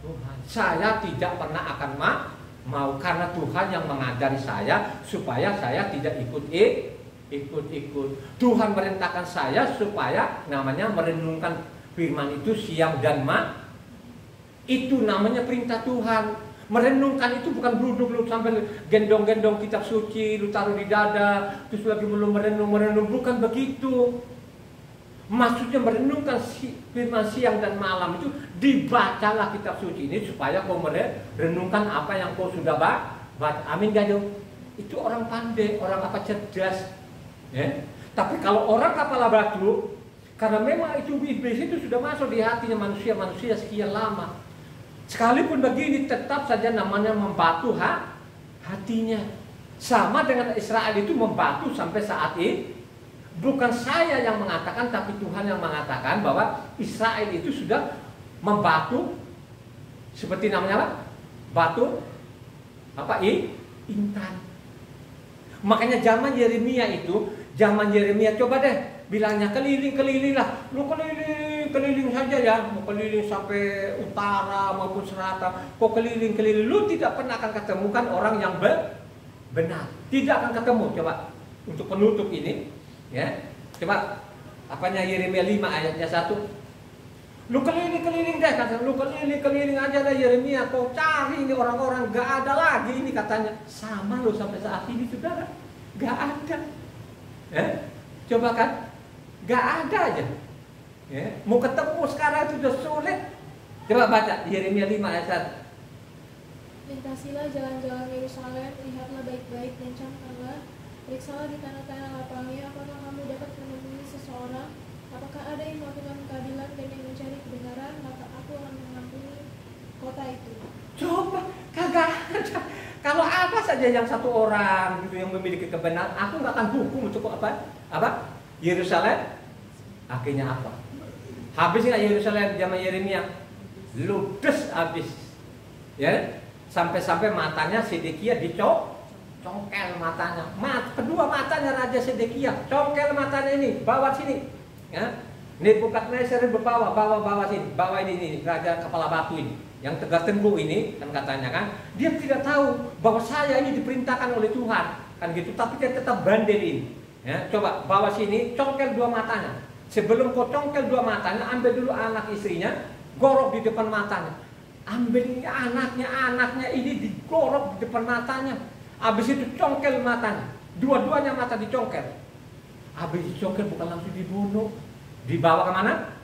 Tuhan. Saya tidak pernah akan mau, karena Tuhan yang mengajari saya supaya saya tidak ikut. Tuhan merintahkan saya supaya namanya merenungkan firman itu siang dan malam. Itu namanya perintah Tuhan. Merenungkan itu bukan duduk lu sampai gendong-gendong kitab suci lu taruh di dada terus lagi belum merenung, bukan begitu. Maksudnya merenungkan firman siang dan malam itu dibacalah kitab suci ini supaya kau merenungkan apa yang kau sudah baca. Amin gak dong? Itu orang pandai, orang cerdas. Ya? Tapi kalau orang kepala batu, karena memang itu iblis itu sudah masuk di hatinya manusia sekian lama. Sekalipun begini tetap saja namanya membatu hatinya. Sama dengan Israel itu membatu sampai saat ini. Bukan saya yang mengatakan, tapi Tuhan yang mengatakan bahwa Israel itu sudah membatu seperti namanya apa? Batu apa? Intan. Makanya zaman Yeremia coba deh bilangnya keliling lah, lu keliling saja ya, mau keliling sampai utara maupun selatan, kok keliling, lu tidak pernah akan ketemukan orang yang benar, tidak akan ketemu. Coba untuk penutup ini, ya, coba apanya Yeremia 5 ayatnya 1. Lu keliling deh, kata lu keliling aja deh Yeremia, kau cari ini orang-orang, gak ada lagi ini katanya. Sama lo sampai saat ini saudara, gak ada. Coba kan, gak ada aja. Mau ketemu sekarang itu sudah sulit. Coba baca Yeremia 5 ayat 1. Lintasilah jalan-jalan Yerusalem, lihatlah baik-baik dan camkanlah. Periksalah di tanah-tanah lapangnya, apakah kamu dapat menemui seseorang. Apakah ada yang melakukan keadilan dan yang mencari kebenaran, maka aku akan mengampuni kota itu. Coba, kagak ada. Kalau ada saja yang satu orang gitu yang memiliki kebenaran, aku nggak akan hukum untuk apa? Yerusalem. Akhirnya apa? Habis nggak Yerusalem zaman Yeremia? Ludes habis. Ya, sampai-sampai matanya Sedekia congkel matanya. Kedua matanya Raja Sedekia, congkel matanya ini, bawa sini. Ya, Nebukadnezar bawa sini, bawa ini raja kepala batu ini, yang tegar tengkuk ini kan katanya kan, dia tidak tahu bahwa saya ini diperintahkan oleh Tuhan kan gitu, tapi dia tetap bandelin. Ya, coba bawa sini, congkel dua matanya. Sebelum kau congkel dua matanya, ambil dulu anak istrinya, gorok di depan matanya. Ambil ini anaknya ini digorok di depan matanya. Habis itu congkel matanya, dua-duanya mata dicongkel. Habis dicongkel bukan langsung dibunuh, dibawa kemana?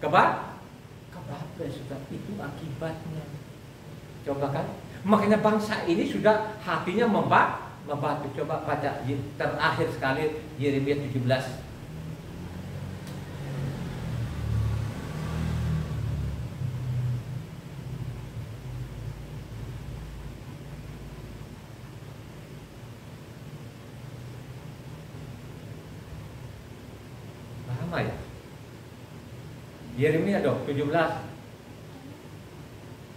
Ke Babel. Sudah itu akibatnya. Coba kan, makanya bangsa ini sudah hatinya membatu. Coba baca terakhir sekali Yeremia 17. Ya? Yeremia dong 17.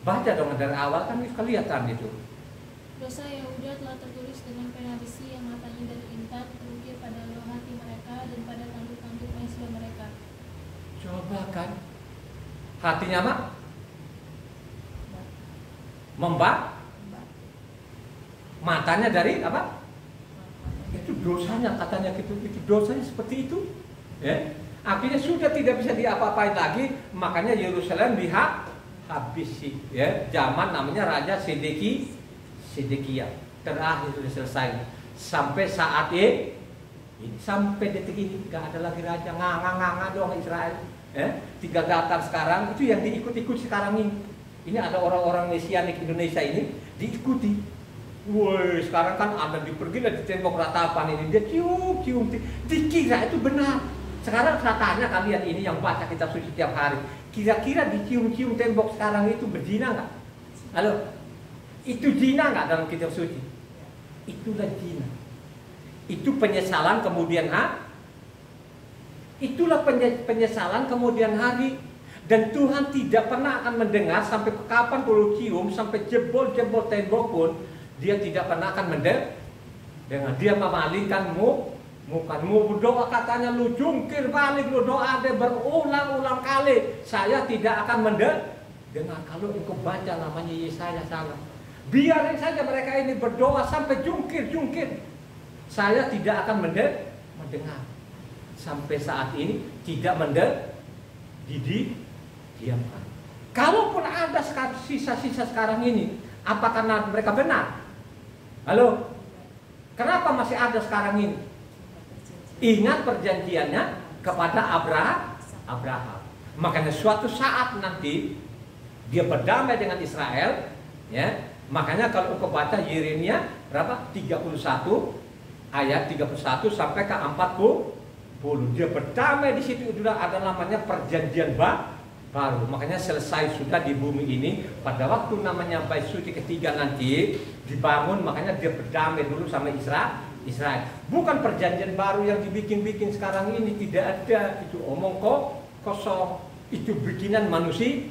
Baca dong dari awal kan kelihatan itu. Dosa Yehuda telah tertulis dengan pena besi yang matanya dari intan terukir pada loh hati mereka dan pada tanduk-tanduk mesbah mereka. Coba kan, hatinya apa? Matanya dari apa? Itu dosanya katanya gitu. Itu dosanya seperti itu. Ya, akhirnya sudah tidak bisa diapa-apain lagi, makanya Yerusalem dihabisi. Ya, zaman namanya Raja Sedekia. Terakhir sudah selesai. Sampai saat ini, sampai detik ini nggak ada lagi raja, nganga doang Israel. Ya, 3 datar sekarang itu yang diikut-ikut sekarang ini. Ini ada orang-orang Mesianik Indonesia ini diikuti. Woi, sekarang kan ada pergilah di tembok ratapan ini, dia cium, dikira itu benar. Sekarang saya tanya kalian ini yang baca kitab suci tiap hari, kira-kira dicium-cium tembok sekarang itu berzina nggak? Halo, itu zina nggak dalam kitab suci? Itulah zina. Itu penyesalan kemudian itulah penyesalan kemudian hari. Dan Tuhan tidak pernah akan mendengar sampai kapan kalau cium, sampai jebol tembok pun dia tidak pernah akan mendengar. Dia memalingkan mau berdoa katanya lu jungkir balik, lu doa deh berulang-ulang kali, saya tidak akan mendengar. Kalau engkau baca namanya Yesaya salah, biarin saja mereka ini berdoa sampai jungkir, saya tidak akan mendengar. Sampai saat ini tidak mendengar, didiamkan. Kalaupun ada sisa-sisa sekarang ini, apa karena mereka benar? Halo, kenapa masih ada sekarang ini? Ingat perjanjiannya kepada Abraham. Makanya suatu saat nanti dia berdamai dengan Israel, ya. Makanya kalau engkau baca Yeremia berapa? 31 ayat 31 sampai ke 40, dia berdamai di situ. Itu ada namanya perjanjian baru. Makanya selesai sudah di bumi ini pada waktu namanya Bait Suci ketiga nanti dibangun, makanya dia berdamai dulu sama Israel. Israel. Bukan perjanjian baru yang dibikin-bikin sekarang ini, tidak ada. Itu omong kosong. Itu bikinan manusia.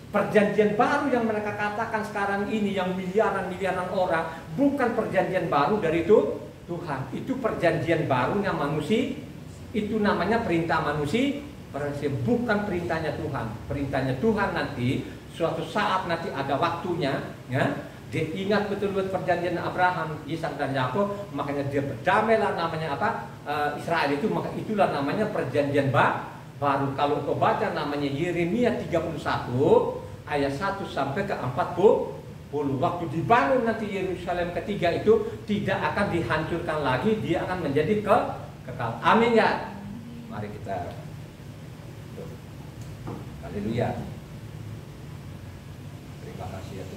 Perjanjian baru yang mereka katakan sekarang ini, yang miliaran orang, bukan perjanjian baru dari itu Tuhan. Itu perjanjian barunya manusia. Itu namanya perintah manusia, bukan perintahnya Tuhan. Perintahnya Tuhan nanti, suatu saat nanti ada waktunya, ya. Dia ingat betul-betul perjanjian Abraham, Ishak dan Yakub, makanya dia berdamailah, namanya apa? Israel itu, maka itulah namanya perjanjian baru. Kalau kau baca namanya Yeremia 31 ayat 1 sampai ke 40, waktu dibangun nanti Yerusalem ketiga itu tidak akan dihancurkan lagi, dia akan menjadi kekal. Amin ya. Mari kita haleluya. Terima kasih ya Tuhan.